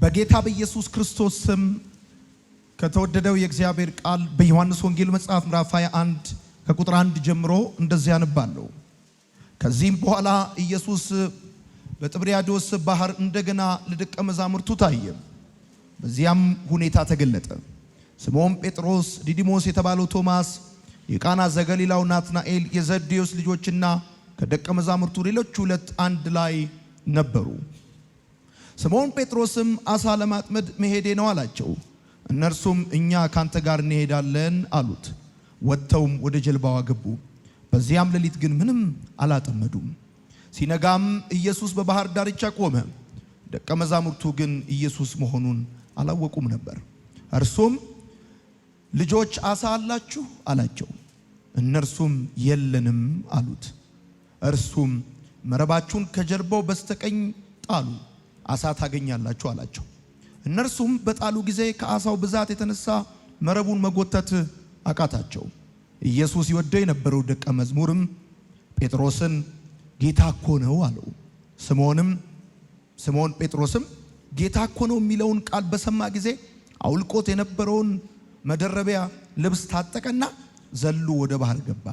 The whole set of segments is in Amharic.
በጌታ በኢየሱስ ክርስቶስ ስም ከተወደደው የእግዚአብሔር ቃል በዮሐንስ ወንጌል መጽሐፍ ምዕራፍ 21 ከቁጥር 1 ጀምሮ እንደዚህ ያነባለሁ። ከዚህም በኋላ ኢየሱስ በጥብርያዶስ ባህር እንደገና ለደቀ መዛሙርቱ ታየ። በዚያም ሁኔታ ተገለጠ። ስምዖን ጴጥሮስ፣ ዲዲሞስ የተባለው ቶማስ፣ የቃና ዘገሊላው ናትናኤል፣ የዘብዴዎስ ልጆችና ከደቀ መዛሙርቱ ሌሎች ሁለት አንድ ላይ ነበሩ። ስምዖን ጴጥሮስም አሳ ለማጥመድ መሄዴ ነው አላቸው። እነርሱም እኛ ካንተ ጋር እንሄዳለን አሉት። ወጥተውም ወደ ጀልባዋ ገቡ። በዚያም ሌሊት ግን ምንም አላጠመዱም። ሲነጋም ኢየሱስ በባህር ዳርቻ ቆመ። ደቀ መዛሙርቱ ግን ኢየሱስ መሆኑን አላወቁም ነበር። እርሱም ልጆች አሳ አላችሁ አላቸው። እነርሱም የለንም አሉት። እርሱም መረባችሁን ከጀልባው በስተቀኝ ጣሉ፣ አሳ ታገኛላችሁ አላቸው። እነርሱም በጣሉ ጊዜ ከአሳው ብዛት የተነሳ መረቡን መጎተት አቃታቸው። ኢየሱስ ይወደው የነበረው ደቀ መዝሙርም ጴጥሮስን ጌታ እኮ ነው አለው። ስምዖን ጴጥሮስም ጌታ እኮ ነው የሚለውን ቃል በሰማ ጊዜ አውልቆት የነበረውን መደረቢያ ልብስ ታጠቀና ዘሎ ወደ ባህር ገባ።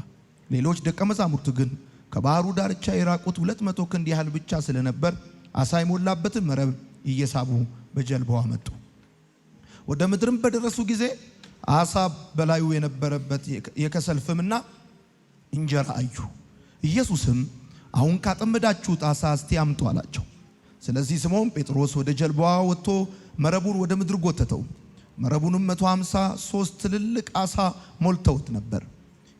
ሌሎች ደቀ መዛሙርቱ ግን ከባህሩ ዳርቻ የራቁት 200 ክንድ ያህል ብቻ ስለነበር አሳ የሞላበትን መረብ እየሳቡ በጀልባው መጡ። ወደ ምድርም በደረሱ ጊዜ አሳ በላዩ የነበረበት የከሰል ፍምና እንጀራ አዩ። ኢየሱስም አሁን ካጠመዳችሁት አሳ እስቲ አምጡ አላቸው። ስለዚህ ስምዖን ጴጥሮስ ወደ ጀልባዋ ወጥቶ መረቡን ወደ ምድር ጎተተው። መረቡንም 153 ትልልቅ አሳ ሞልተውት ነበር።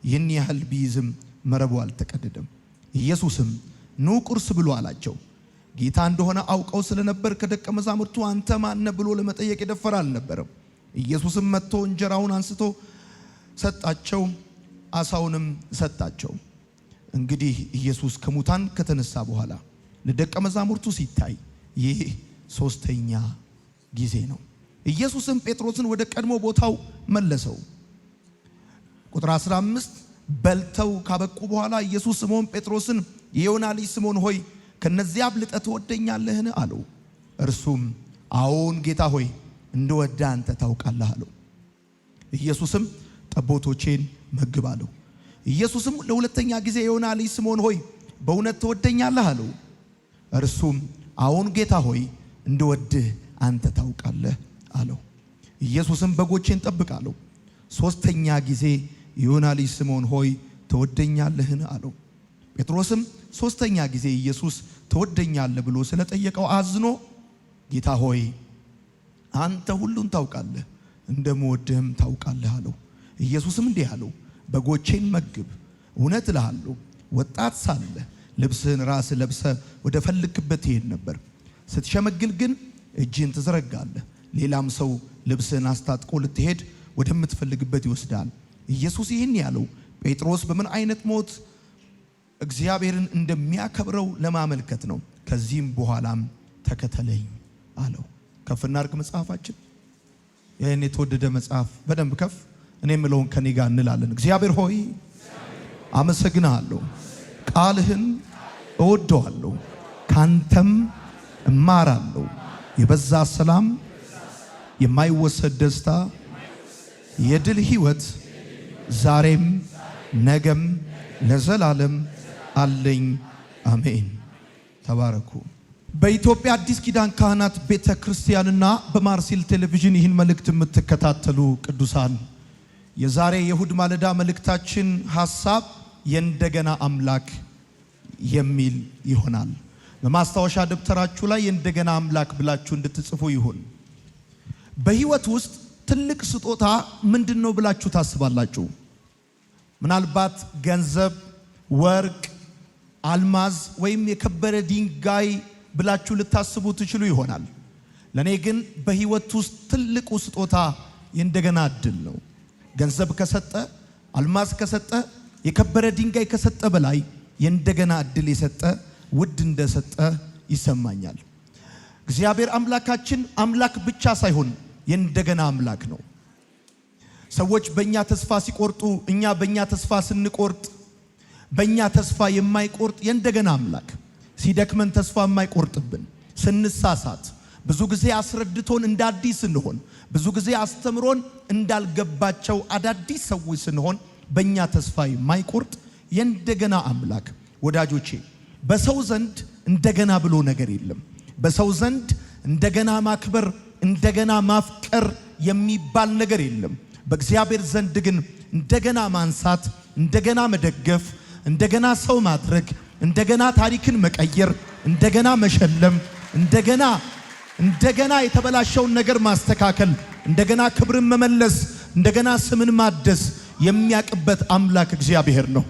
ይህን ያህል ቢይዝም መረቡ አልተቀደደም። ኢየሱስም ኑ ቁርስ ብሉ አላቸው። ጌታ እንደሆነ አውቀው ስለነበር ከደቀ መዛሙርቱ አንተ ማን ብሎ ለመጠየቅ የደፈረ አልነበረም። ኢየሱስም መጥቶ እንጀራውን አንስቶ ሰጣቸው፣ አሳውንም ሰጣቸው። እንግዲህ ኢየሱስ ከሙታን ከተነሳ በኋላ ለደቀ መዛሙርቱ ሲታይ ይህ 3ኛ ጊዜ ነው። ኢየሱስም ጴጥሮስን ወደ ቀድሞ ቦታው መለሰው። ቁጥር 15 በልተው ካበቁ በኋላ ኢየሱስ ስምዖን ጴጥሮስን የዮና ልጅ ስምዖን ሆይ ከነዚያ አብልጠህ ትወደኛለህን አለው። እርሱም አዎን ጌታ ሆይ እንደወደ አንተ ታውቃለህ አለው። ኢየሱስም ጠቦቶቼን መግብ አለው። ኢየሱስም ለሁለተኛ ጊዜ የዮና ልጅ ስምዖን ሆይ በእውነት ትወደኛለህ አለው። እርሱም አዎን ጌታ ሆይ እንደወድህ አንተ ታውቃለህ አለው። ኢየሱስም በጎቼን ጠብቅ አለው። 3ኛ ጊዜ የዮና ልጅ ስምዖን ሆይ ትወደኛለህን አለው። ጴጥሮስም 3ኛ ጊዜ ኢየሱስ ትወደኛለህ ብሎ ስለጠየቀው አዝኖ ጌታ ሆይ አንተ ሁሉን ታውቃለህ፣ እንደምወድህም ታውቃለህ አለው። ኢየሱስም እንዲህ አለው፣ በጎቼን መግብ። እውነት እልሃለሁ ወጣት ሳለህ ልብስህን ራስህ ለብሰህ ወደ ፈለግክበት ትሄድ ነበር። ስትሸመግል ግን እጅህን ትዘረጋለህ፣ ሌላም ሰው ልብስህን አስታጥቆ ልትሄድ ወደምትፈልግበት ይወስዳል። ኢየሱስ ይህን ያለው ጴጥሮስ በምን አይነት ሞት እግዚአብሔርን እንደሚያከብረው ለማመልከት ነው። ከዚህም በኋላም ተከተለኝ አለው። ከፍ እናድርግ መጽሐፋችን። ይህን የተወደደ መጽሐፍ በደንብ ከፍ እኔ የምለውን ከኔ ጋር እንላለን። እግዚአብሔር ሆይ አመሰግናለሁ፣ ቃልህን እወደዋለሁ፣ ካንተም እማራለሁ። የበዛ ሰላም፣ የማይወሰድ ደስታ፣ የድል ህይወት ዛሬም ነገም ለዘላለም አለኝ። አሜን። ተባረኩ። በኢትዮጵያ አዲስ ኪዳን ካህናት ቤተክርስቲያንና በማርሲል ቴሌቪዥን ይህን መልእክት የምትከታተሉ ቅዱሳን የዛሬ የእሁድ ማለዳ መልእክታችን ሐሳብ የእንደገና አምላክ የሚል ይሆናል። በማስታወሻ ደብተራችሁ ላይ የእንደገና አምላክ ብላችሁ እንድትጽፉ ይሁን። በህይወት ውስጥ ትልቅ ስጦታ ምንድነው ብላችሁ ታስባላችሁ? ምናልባት ገንዘብ፣ ወርቅ፣ አልማዝ ወይም የከበረ ድንጋይ ብላችሁ ልታስቡ ትችሉ ይሆናል። ለኔ ግን በህይወት ውስጥ ትልቁ ስጦታ የእንደገና እድል ነው። ገንዘብ ከሰጠ፣ አልማዝ ከሰጠ፣ የከበረ ድንጋይ ከሰጠ በላይ የእንደገና እድል የሰጠ ውድ እንደሰጠ ይሰማኛል። እግዚአብሔር አምላካችን አምላክ ብቻ ሳይሆን የእንደገና አምላክ ነው። ሰዎች በእኛ ተስፋ ሲቆርጡ፣ እኛ በእኛ ተስፋ ስንቆርጥ፣ በእኛ ተስፋ የማይቆርጥ የእንደገና አምላክ፣ ሲደክመን ተስፋ የማይቆርጥብን፣ ስንሳሳት ብዙ ጊዜ አስረድቶን እንዳዲስ እንሆን፣ ብዙ ጊዜ አስተምሮን እንዳልገባቸው አዳዲስ ሰዎች ስንሆን በእኛ ተስፋ የማይቆርጥ የእንደገና አምላክ ወዳጆቼ፣ በሰው ዘንድ እንደገና ብሎ ነገር የለም። በሰው ዘንድ እንደገና ማክበር እንደገና ማፍቀር የሚባል ነገር የለም። በእግዚአብሔር ዘንድ ግን እንደገና ማንሳት፣ እንደገና መደገፍ፣ እንደገና ሰው ማድረግ፣ እንደገና ታሪክን መቀየር፣ እንደገና መሸለም፣ እንደገና የተበላሸውን ነገር ማስተካከል፣ እንደገና ክብርን መመለስ፣ እንደገና ስምን ማደስ የሚያቅበት አምላክ እግዚአብሔር ነው።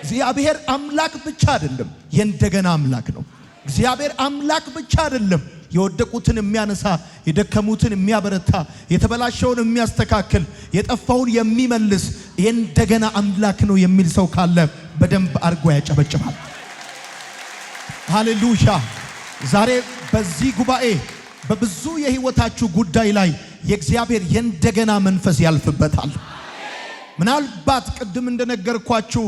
እግዚአብሔር አምላክ ብቻ አይደለም፣ የእንደገና አምላክ ነው። እግዚአብሔር አምላክ ብቻ አይደለም፣ የወደቁትን የሚያነሳ፣ የደከሙትን የሚያበረታ፣ የተበላሸውን የሚያስተካክል፣ የጠፋውን የሚመልስ የእንደገና አምላክ ነው የሚል ሰው ካለ በደንብ አርጎ ያጨበጭባል። ሃሌሉያ! ዛሬ በዚህ ጉባኤ በብዙ የህይወታችሁ ጉዳይ ላይ የእግዚአብሔር የእንደገና መንፈስ ያልፍበታል። ምናልባት ቅድም እንደነገርኳችሁ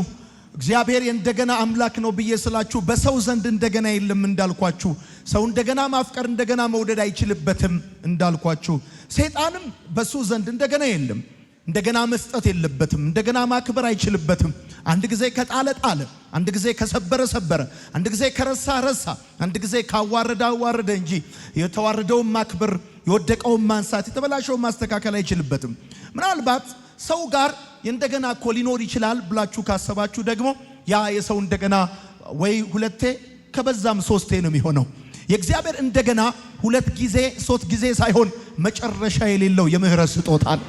እግዚአብሔር የእንደገና አምላክ ነው ብዬ ስላችሁ በሰው ዘንድ እንደገና የለም እንዳልኳችሁ፣ ሰው እንደገና ማፍቀር እንደገና መውደድ አይችልበትም እንዳልኳችሁ፣ ሰይጣንም በሱ ዘንድ እንደገና የለም፣ እንደገና መስጠት የለበትም፣ እንደገና ማክበር አይችልበትም። አንድ ጊዜ ከጣለ ጣለ፣ አንድ ጊዜ ከሰበረ ሰበረ፣ አንድ ጊዜ ከረሳ ረሳ፣ አንድ ጊዜ ካዋረደ አዋረደ እንጂ የተዋረደውን ማክበር፣ የወደቀውን ማንሳት፣ የተበላሸውን ማስተካከል አይችልበትም። ምናልባት ሰው ጋር እንደገና እኮ ሊኖር ይችላል ብላችሁ ካሰባችሁ ደግሞ ያ የሰው እንደገና ወይ ሁለቴ ከበዛም ሶስቴ ነው የሚሆነው። የእግዚአብሔር እንደገና ሁለት ጊዜ ሶስት ጊዜ ሳይሆን መጨረሻ የሌለው የምህረት ስጦታ ነው።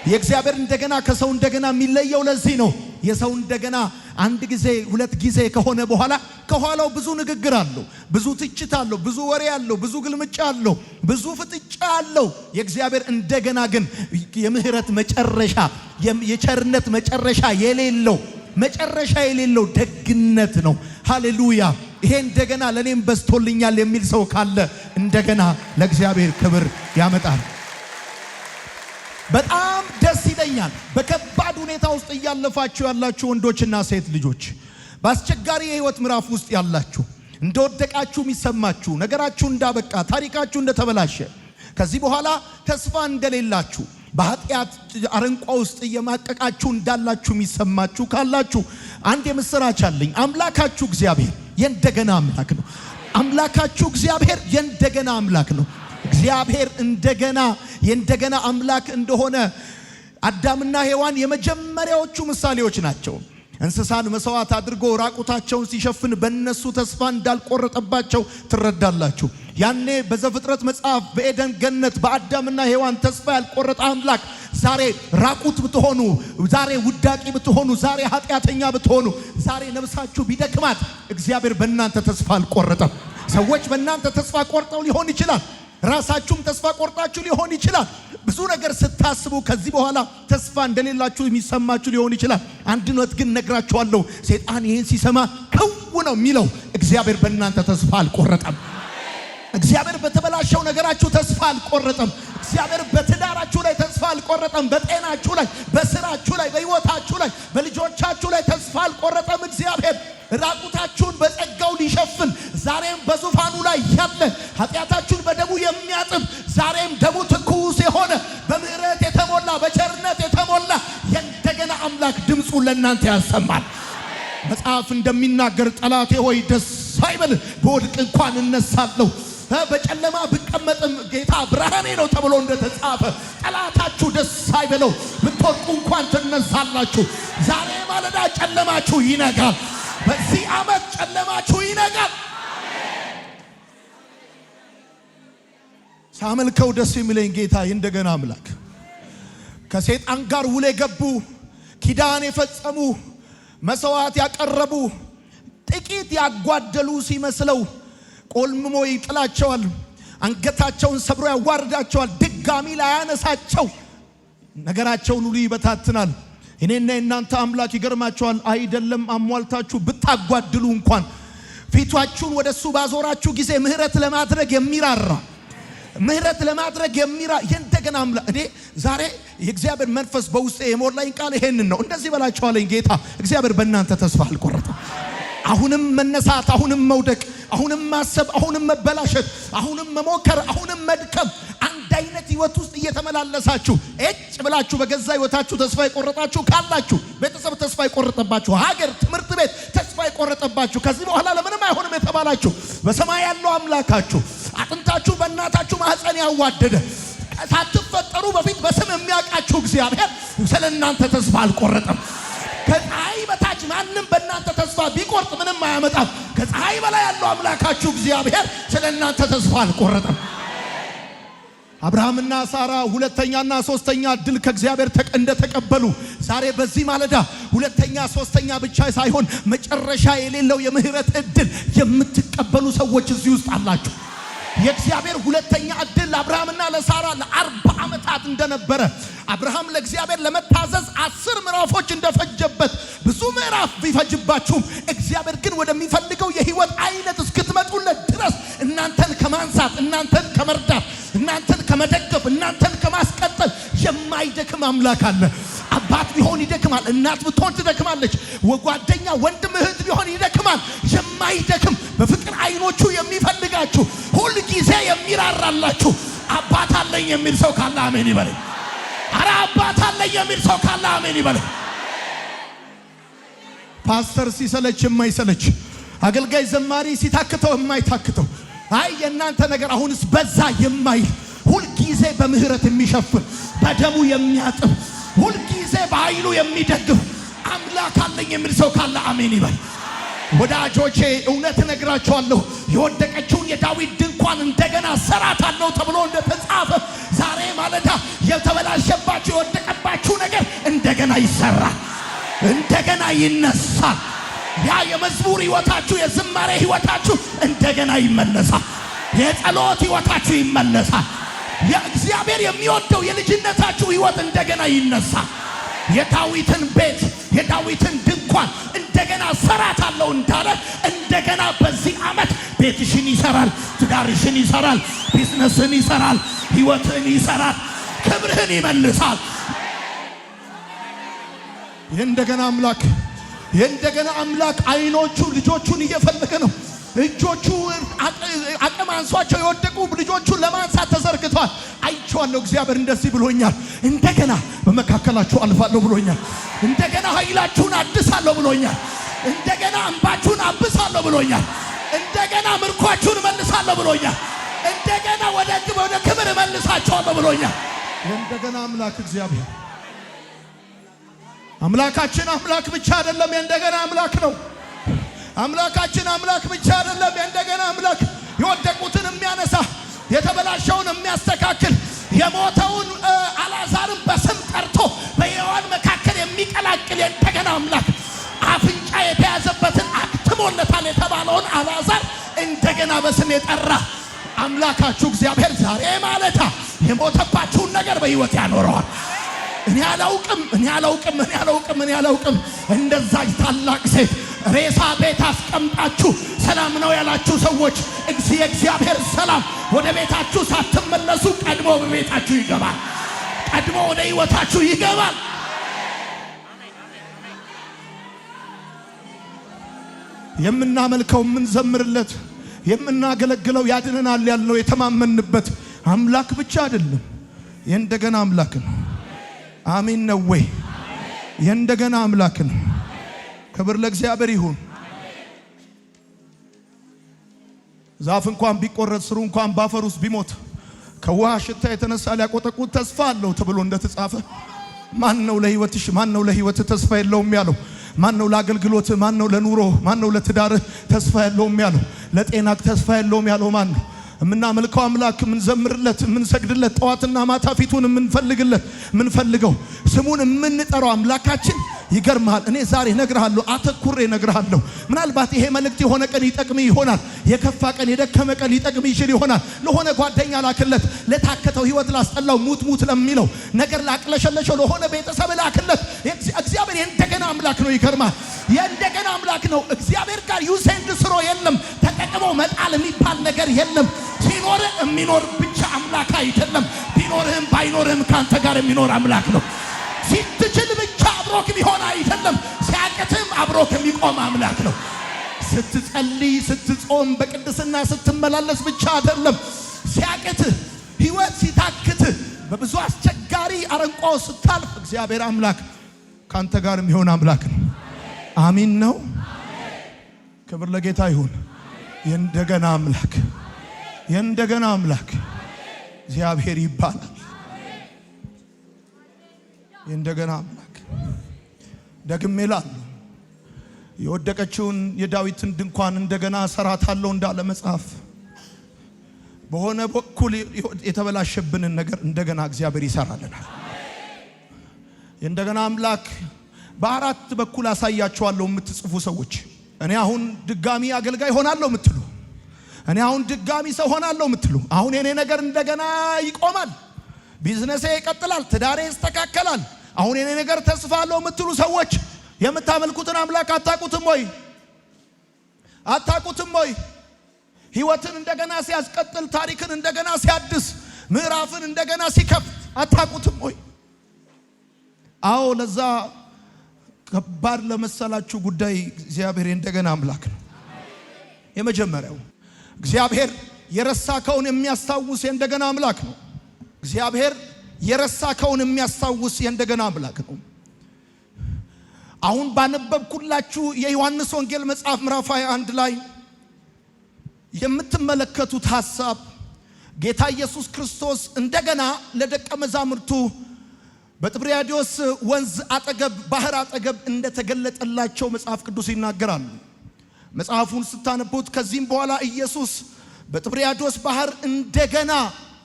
የእግዚአብሔር እንደገና ከሰው እንደገና የሚለየው ለዚህ ነው። የሰው እንደገና አንድ ጊዜ ሁለት ጊዜ ከሆነ በኋላ ከኋላው ብዙ ንግግር አለው፣ ብዙ ትችት አለው፣ ብዙ ወሬ አለው፣ ብዙ ግልምጫ አለው፣ ብዙ ፍጥጫ አለው። የእግዚአብሔር እንደገና ግን የምህረት መጨረሻ፣ የቸርነት መጨረሻ የሌለው ደግነት ነው። ሃሌሉያ! ይሄ እንደገና ለኔም በስቶልኛል የሚል ሰው ካለ እንደገና ለእግዚአብሔር ክብር ያመጣል። በጣም ደስ ይለኛል። በከባድ ሁኔታ ውስጥ እያለፋችሁ ያላችሁ ወንዶችና ሴት ልጆች፣ በአስቸጋሪ የህይወት ምዕራፍ ውስጥ ያላችሁ፣ እንደወደቃችሁ የሚሰማችሁ፣ ነገራችሁ እንዳበቃ፣ ታሪካችሁ እንደተበላሸ፣ ከዚህ በኋላ ተስፋ እንደሌላችሁ፣ በኃጢአት አረንቋ ውስጥ እየማቀቃችሁ እንዳላችሁ የሚሰማችሁ ካላችሁ አንድ የምስራች አለኝ። አምላካችሁ እግዚአብሔር የእንደገና አምላክ ነው። አምላካችሁ እግዚአብሔር የእንደገና አምላክ ነው። እግዚአብሔር የእንደገና አምላክ እንደሆነ አዳምና ሔዋን የመጀመሪያዎቹ ምሳሌዎች ናቸው። እንስሳን መስዋዕት አድርጎ ራቁታቸውን ሲሸፍን በእነሱ ተስፋ እንዳልቆረጠባቸው ትረዳላችሁ። ያኔ በዘፍጥረት መጽሐፍ በኤደን ገነት በአዳምና ሔዋን ተስፋ ያልቆረጠ አምላክ ዛሬ ራቁት ብትሆኑ፣ ዛሬ ውዳቂ ብትሆኑ፣ ዛሬ ኃጢአተኛ ብትሆኑ፣ ዛሬ ነፍሳችሁ ቢደክማት እግዚአብሔር በእናንተ ተስፋ አልቆረጠም። ሰዎች በእናንተ ተስፋ ቆርጠው ሊሆን ይችላል። ራሳችሁም ተስፋ ቆርጣችሁ ሊሆን ይችላል። ብዙ ነገር ስታስቡ ከዚህ በኋላ ተስፋ እንደሌላችሁ የሚሰማችሁ ሊሆን ይችላል። አንድነት ግን ነግራችኋለሁ፣ ሰይጣን ይሄን ሲሰማ ከው ነው የሚለው። እግዚአብሔር በእናንተ ተስፋ አልቆረጠም። እግዚአብሔር በተበላሸው ነገራችሁ ተስፋ አልቆረጠም። እግዚአብሔር በትዳራችሁ ላይ ተስፋ አልቆረጠም። በጤናችሁ ላይ፣ በስራችሁ ላይ፣ በህይወታችሁ ላይ፣ በልጆቻችሁ ላይ ተስፋ አልቆረጠም። እግዚአብሔር ራቁታችሁን በጸጋው ሊሸፍን ዛሬም በዙፋኑ ላይ ያለ ኃጢአታችሁን በደሙ የሚያጥብ ዛሬም ደሙ ትኩስ የሆነ በምህረት የተሞላ በቸርነት የተሞላ የእንደገና አምላክ ድምፁን ለእናንተ ያሰማል። መጽሐፍ እንደሚናገር ጠላቴ ሆይ ደስ አይበል፣ በወድቅ እንኳን እነሳለሁ፣ በጨለማ ብቀመጥም ጌታ ብርሃኔ ነው ተብሎ እንደተጻፈ ጠላታችሁ ደስ አይበለው፣ ብትወድቁ እንኳን ትነሳላችሁ። ዛሬ ማለዳ ጨለማችሁ ይነጋል። በዚህ ዓመት ጨለማችሁ ይነጋል። ሳመልከው ደስ የሚለኝ ጌታ የእንደገና አምላክ ከሰይጣን ጋር ውል የገቡ ኪዳን የፈጸሙ መስዋዕት ያቀረቡ ጥቂት ያጓደሉ ሲመስለው ቆልምሞ ይጥላቸዋል። አንገታቸውን ሰብሮ ያዋርዳቸዋል። ድጋሚ ላይ ያነሳቸው ነገራቸውን ሁሉ ይበታትናል። እኔና እናንተ አምላክ ይገርማቸዋል። አይደለም አሟልታችሁ ብታጓድሉ እንኳን ፊታችሁን ወደሱ ባዞራችሁ ጊዜ ምህረት ለማድረግ የሚራራ የእንደገና አምላክ። እኔ ዛሬ የእግዚአብሔር መንፈስ በውስጤ የሞላኝ ቃል ይሄንን ነው። እንደዚህ በላችኋለኝ፣ ጌታ እግዚአብሔር በእናንተ ተስፋ አልቆረጠም። አሁንም መነሳት፣ አሁንም መውደቅ፣ አሁንም ማሰብ፣ አሁንም መበላሸት፣ አሁንም መሞከር፣ አሁንም መድከም፣ አንድ አይነት ህይወት ውስጥ እየተመላለሳችሁ እጭ ብላችሁ በገዛ ህይወታችሁ ተስፋ የቆረጣችሁ ካላችሁ፣ ቤተሰብ ተስፋ የቆረጠባችሁ፣ ሀገር፣ ትምህርት ቤት ተስፋ የቆረጠባችሁ፣ ከዚህ በኋላ ለምንም አይሆንም የተባላችሁ፣ በሰማይ ያለው አምላካችሁ አጥንታችሁ በእናታችሁ ማህፀን ያዋደደ ሳትፈጠሩ በፊት በስም የሚያውቃችሁ እግዚአብሔር ስለእናንተ ተስፋ አልቆረጠም። ከፀሐይ በታች ማንም በእናንተ ተስፋ ቢቆርጥ ምንም አያመጣም። ከፀሐይ በላይ ያለው አምላካችሁ እግዚአብሔር ስለእናንተ ተስፋ አልቆረጠም። አብርሃምና ሳራ ሁለተኛና ሶስተኛ እድል ከእግዚአብሔር እንደተቀበሉ ዛሬ በዚህ ማለዳ ሁለተኛ ሶስተኛ ብቻ ሳይሆን መጨረሻ የሌለው የምህረት እድል የምትቀበሉ ሰዎች እዚህ ውስጥ አላችሁ። የእግዚአብሔር ሁለተኛ እድል ለአብርሃምና ለሳራ ለ40 ዓመታት እንደነበረ አብርሃም ለእግዚአብሔር ለመታዘዝ 10 ምዕራፎች እንደፈጀበት ብዙ ምዕራፍ ቢፈጅባችሁም እግዚአብሔር ግን ወደሚፈልገው የህይወት አይነት እስክትመጡለት ድረስ እናንተን ከማንሳት፣ እናንተን ከመርዳት፣ እናንተን ከመደገፍ፣ እናንተን ከማስቀጠል የማይደክም አምላክ አለ። አባት ቢሆን ይደክማል፣ እናት ብትሆን ትደክማለች፣ ጓደኛ፣ ወንድም፣ እህት ቢሆን ይደክማል። የማይደክም በፍቅር አይኖቹ የሚፈልጋችሁ ሁል ጊዜ የሚራራላችሁ አባት አለኝ የሚል ሰው ካለ አሜን ይበል። አረ አባት አለኝ የሚል ሰው ካለ አሜን ይበል። ፓስተር ሲሰለች የማይሰለች፣ አገልጋይ ዘማሪ ሲታክተው የማይታክተው፣ አይ የእናንተ ነገር አሁንስ በዛ የማይል፣ ሁል ጊዜ በምህረት የሚሸፍን፣ በደሙ የሚያጥብ፣ ሁል ጊዜ በኃይሉ የሚደግፍ አምላክ አለኝ የሚል ሰው ካለ አሜን ይበል። ወዳጆቼ እውነት እነግራችኋለሁ፣ የወደቀችውን የዳዊት ድንኳን እንደገና ሰራታለሁ ተብሎ እንደተጻፈ ዛሬ ማለዳ የተበላሸባችሁ የወደቀባችሁ ነገር እንደገና ይሰራል፣ እንደገና ይነሳል። ያ የመዝሙር ህይወታችሁ፣ የዝማሬ ህይወታችሁ እንደገና ይመለሳል። የጸሎት ህይወታችሁ ይመለሳል። የእግዚአብሔር የሚወደው የልጅነታችሁ ህይወት እንደገና ይነሳል። የዳዊትን ቤት፣ የዳዊትን ድንኳን እንደገና ሰራታለሁ እንዳለ እንደገና በዚህ ዓመት ቤትሽን ይሰራል፣ ትዳርሽን ይሰራል፣ ቢዝነስን ይሰራል፣ ህይወትን ይሰራል፣ ክብርህን ይመልሳል። የእንደገና አምላክ አይኖቹ ልጆቹን እየፈለገ ነው። እጆቹ አቅም አንሷቸው የወደቁ ልጆቹን ለማንሳት ተዘርግተዋል። አይቼዋለሁ። እግዚአብሔር እንደዚህ ብሎኛል፣ እንደገና በመካከላችሁ አልፋለሁ ብሎኛል። እንደገና ኃይላችሁን አድሳለሁ ብሎኛል። እንደገና እንባችሁን አብሳለሁ ብሎኛል። እንደገና ምርኳችሁን መልሳለሁ ብሎኛል። እንደገና ወደ ክብር መልሳቸዋለሁ ብሎኛል። የእንደገና አምላክ እግዚአብሔር አምላካችን አምላክ ብቻ አይደለም፣ የእንደገና አምላክ ነው። አምላካችን አምላክ ብቻ አይደለም፣ የእንደገና አምላክ፣ የወደቁትን የሚያነሳ፣ የተበላሸውን የሚያስተካክል፣ የሞተውን አልዓዛርን በስም ጠርቶ በሕያዋን መካከል የሚቀላቅል የእንደገና አምላክ፣ አፍንጫ የተያዘበትን አክትሞለታል የተባለውን አልዓዛር እንደገና በስም የጠራ አምላካችሁ እግዚአብሔር ዛሬ ማለታ የሞተባችሁን ነገር በሕይወት ያኖረዋል። እኔ አላውቅም እንደዛች ታላቅ ሴት ሬሳ ቤት አስቀምጣችሁ ሰላም ነው ያላችሁ ሰዎች የእግዚአብሔር ሰላም ወደ ቤታችሁ ሳትመለሱ ቀድሞ በቤታችሁ ይገባል፣ ቀድሞ ወደ ሕይወታችሁ ይገባል። የምናመልከው፣ የምንዘምርለት፣ የምናገለግለው ያድነናል ያልነው የተማመንበት አምላክ ብቻ አይደለም፣ የእንደገና አምላክ ነው። አሜን ነው ወይ? የእንደገና አምላክ ነው። ክብር ለእግዚአብሔር ይሁን። ዛፍ እንኳን ቢቆረጥ ስሩ እንኳን ባፈር ውስጥ ቢሞት ከውሃ ሽታ የተነሳ ሊያቆጠቁት ተስፋ አለው ተብሎ እንደተጻፈ ማን ነው ለህይወትሽ፣ ማን ነው ለህይወት ተስፋ የለውም ያለው? ማን ነው ለአገልግሎት፣ ማን ነው ለኑሮ፣ ማን ነው ለትዳር ተስፋ የለውም ያለው? ለጤናክ ተስፋ የለውም ያለው ማን ነው? የምናመልከው አምላክ፣ የምንዘምርለት፣ የምንሰግድለት፣ ጠዋትና ማታ ፊቱን የምንፈልገው ስሙን የምንጠራው አምላካችን ይገርማል። እኔ ዛሬ ነግርሃለሁ፣ አተኩሬ ነግርሃለሁ። ምናልባት ይሄ መልእክት የሆነ ቀን ይጠቅም ይሆናል። የከፋ ቀን፣ የደከመ ቀን ሊጠቅም ይችል ይሆናል። ለሆነ ጓደኛ ላክለት፣ ለታከተው ህይወት ላስጠላው ሙት ለሚለው ነገር ላቅለሸለሸው ለሆነ ቤተሰብ ላክለት። እግዚአብሔር የእንደገና አምላክ ነው። ይገርማል። የእንደገና አምላክ ነው። እግዚአብሔር ጋር ዩሴንድ ስሮ የለም፣ ተጠቅሞ መጣል የሚባል ነገር የለም። ሲኖር የሚኖር ብቻ አምላክ አይደለም። ቢኖርህም ባይኖርህም ካንተ ጋር የሚኖር አምላክ ነው። ሲትችል ብቻ አብሮክ ቢሆን አይደለም፣ ሲያቅትም አብሮክ የሚቆም አምላክ ነው። ስትጸልይ ስትጾም በቅድስና ስትመላለስ ብቻ አይደለም። ሲያቅትህ ሕይወት ሲታክትህ በብዙ አስቸጋሪ አረንቋ ስታልፍ እግዚአብሔር አምላክ ካንተ ጋር የሚሆን አምላክ ነው። አሚን ነው። ክብር ለጌታ ይሁን። የእንደገና አምላክ የእንደገና አምላክ እግዚአብሔር ይባላል። የእንደገና አምላክ ደግሜ እላለሁ የወደቀችውን የዳዊትን ድንኳን እንደገና እሰራታለሁ እንዳለ መጽሐፍ በሆነ በኩል የተበላሸብንን ነገር እንደገና እግዚአብሔር ይሰራልናል። የእንደገና አምላክ በአራት በኩል አሳያችኋለሁ የምትጽፉ ሰዎች፣ እኔ አሁን ድጋሚ አገልጋይ ሆናለሁ የምትሉ፣ እኔ አሁን ድጋሚ ሰው ሆናለሁ የምትሉ፣ አሁን የኔ ነገር እንደገና ይቆማል፣ ቢዝነሴ ይቀጥላል፣ ትዳሬ ይስተካከላል፣ አሁን የኔ ነገር ተስፋ አለው የምትሉ ሰዎች የምታመልኩትን አምላክ አታቁትም ወይ? አታቁትም ወይ? ሕይወትን እንደገና ሲያስቀጥል፣ ታሪክን እንደገና ሲያድስ፣ ምዕራፍን እንደገና ሲከፍት አታቁትም ወይ? አዎ፣ ለዛ ከባድ ለመሰላችሁ ጉዳይ እግዚአብሔር እንደገና አምላክ ነው። የመጀመሪያው እግዚአብሔር የረሳከውን የሚያስታውስ የእንደገና አምላክ ነው። እግዚአብሔር የረሳከውን የሚያስታውስ የእንደገና አምላክ ነው። አሁን ባነበብኩላችሁ የዮሐንስ ወንጌል መጽሐፍ ምዕራፍ 21 ላይ የምትመለከቱት ሐሳብ ጌታ ኢየሱስ ክርስቶስ እንደገና ለደቀ መዛሙርቱ በጥብርያዶስ ወንዝ አጠገብ ባህር አጠገብ እንደተገለጠላቸው መጽሐፍ ቅዱስ ይናገራል። መጽሐፉን ስታነቡት ከዚህም በኋላ ኢየሱስ በጥብርያዶስ ባህር እንደገና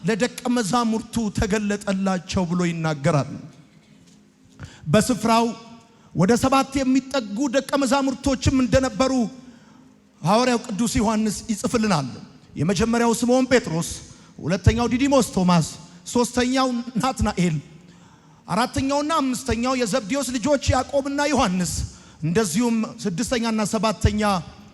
ለደቀ መዛሙርቱ ተገለጠላቸው ብሎ ይናገራል። በስፍራው ወደ 7 የሚጠጉ ደቀ መዛሙርቶችም እንደነበሩ ሐዋርያው ቅዱስ ዮሐንስ ይጽፍልናል። የመጀመሪያው ስምዖን ጴጥሮስ፣ ሁለተኛው ዲዲሞስ ቶማስ፣ ሶስተኛው ናትናኤል፣ አራተኛውና አምስተኛው የዘብዴዎስ ልጆች ያዕቆብና ዮሐንስ፣ እንደዚሁም ስድስተኛና ሰባተኛ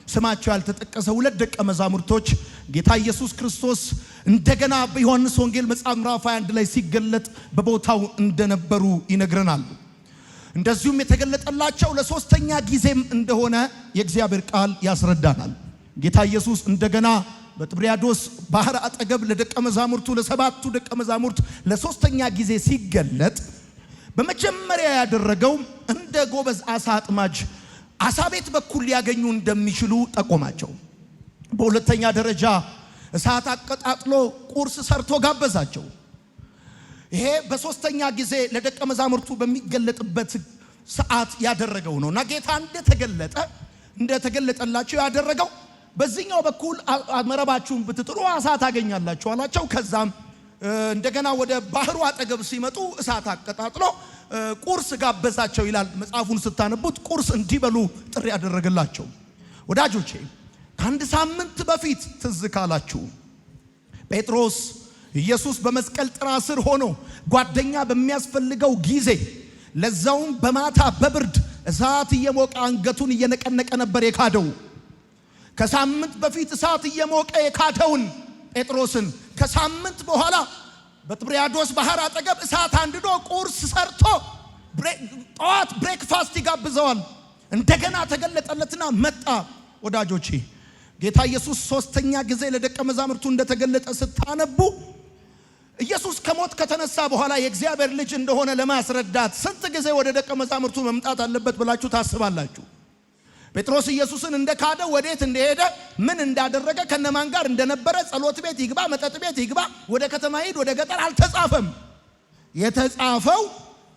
ስማቸው ያልተጠቀሰ 2 ደቀ መዛሙርቶች ጌታ ኢየሱስ ክርስቶስ እንደገና በዮሐንስ ወንጌል መጽሐፍ ምዕራፍ 21 ላይ ሲገለጥ በቦታው እንደነበሩ ይነግረናል። እንደዚሁም የተገለጠላቸው ለሶስተኛ ጊዜም እንደሆነ የእግዚአብሔር ቃል ያስረዳናል። ጌታ ኢየሱስ እንደገና በጥብርያዶስ ባህር አጠገብ ለደቀ መዛሙርቱ ለ7ቱ ደቀ መዛሙርት ለሶስተኛ ጊዜ ሲገለጥ በመጀመሪያ ያደረገው እንደ ጎበዝ አሳ አጥማጅ አሳ ቤት በኩል ሊያገኙ እንደሚችሉ ጠቆማቸው። በሁለተኛ ደረጃ እሳት አቀጣጥሎ ቁርስ ሰርቶ ጋበዛቸው። ይሄ በሶስተኛ ጊዜ ለደቀ መዛሙርቱ በሚገለጥበት ሰዓት ያደረገው ነውና ጌታ እንደተገለጠላቸው ያደረገው በዚህኛው በኩል መረባችሁን ብትጥሉ አሳ ታገኛላችሁ አላቸው። ከዛም እንደገና ወደ ባህሩ አጠገብ ሲመጡ እሳት አቀጣጥሎ ቁርስ ጋበዛቸው ይላል። መጽሐፉን ስታነቡት ቁርስ እንዲበሉ ጥሪ ያደረገላቸው። ወዳጆቼ ከአንድ ሳምንት በፊት ትዝ ካላችሁ ጴጥሮስ ኢየሱስ በመስቀል ጥራ ስር ሆኖ ጓደኛ በሚያስፈልገው ጊዜ ለዛውም በማታ በብርድ እሳት እየሞቀ አንገቱን እየነቀነቀ ነበር የካደው። ከሳምንት በፊት እሳት እየሞቀ የካደውን ጴጥሮስን ከሳምንት በኋላ በጥብርያዶስ ባህር አጠገብ እሳት አንድዶ ቁርስ ሰርቶ ጠዋት ብሬክፋስት ይጋብዘዋል። እንደገና ተገለጠለትና መጣ። ወዳጆቼ ጌታ ኢየሱስ ሶስተኛ ጊዜ ለደቀ መዛሙርቱ እንደተገለጠ ስታነቡ ኢየሱስ ከሞት ከተነሳ በኋላ የእግዚአብሔር ልጅ እንደሆነ ለማስረዳት ስንት ጊዜ ወደ ደቀ መዛሙርቱ መምጣት አለበት ብላችሁ ታስባላችሁ? ጴጥሮስ ኢየሱስን እንደካደ ወዴት እንደሄደ ምን እንዳደረገ ከነማን ጋር እንደነበረ ጸሎት ቤት ይግባ መጠጥ ቤት ይግባ ወደ ከተማ ሄድ ወደ ገጠር አልተጻፈም። የተጻፈው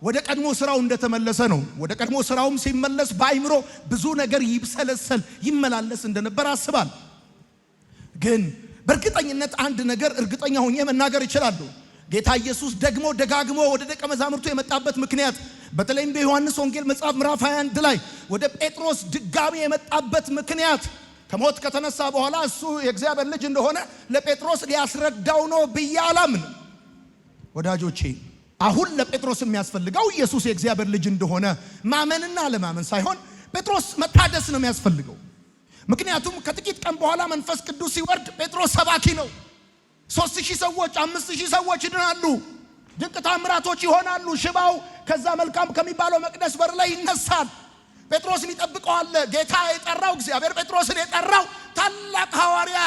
ወደ ቀድሞ ስራው እንደተመለሰ ነው። ወደ ቀድሞ ስራውም ሲመለስ በአይምሮ ብዙ ነገር ይብሰለሰል ይመላለስ እንደነበር አስባል። ግን በእርግጠኝነት አንድ ነገር እርግጠኛ ሆኜ መናገር ይችላል። ጌታ ኢየሱስ ደግሞ ደጋግሞ ወደ ደቀ መዛሙርቱ የመጣበት ምክንያት በተለይም በዮሐንስ ወንጌል መጽሐፍ ምዕራፍ 21 ላይ ወደ ጴጥሮስ ድጋሚ የመጣበት ምክንያት ከሞት ከተነሳ በኋላ እሱ የእግዚአብሔር ልጅ እንደሆነ ለጴጥሮስ ሊያስረዳው ነው ብዬ አላምንም። ወዳጆቼ አሁን ለጴጥሮስ የሚያስፈልገው ኢየሱስ የእግዚአብሔር ልጅ እንደሆነ ማመንና ለማመን ሳይሆን ጴጥሮስ መታደስ ነው የሚያስፈልገው። ምክንያቱም ከጥቂት ቀን በኋላ መንፈስ ቅዱስ ሲወርድ ጴጥሮስ ሰባኪ ነው። 3000 ሰዎች 5000 ሰዎች ይድናሉ። ድንቅ ታምራቶች ይሆናሉ። ሽባው ከዛ መልካም ከሚባለው መቅደስ በር ላይ ይነሳል። ጴጥሮስን ይጠብቀው አለ። ጌታ የጠራው እግዚአብሔር ጴጥሮስን የጠራው ታላቅ ሐዋርያ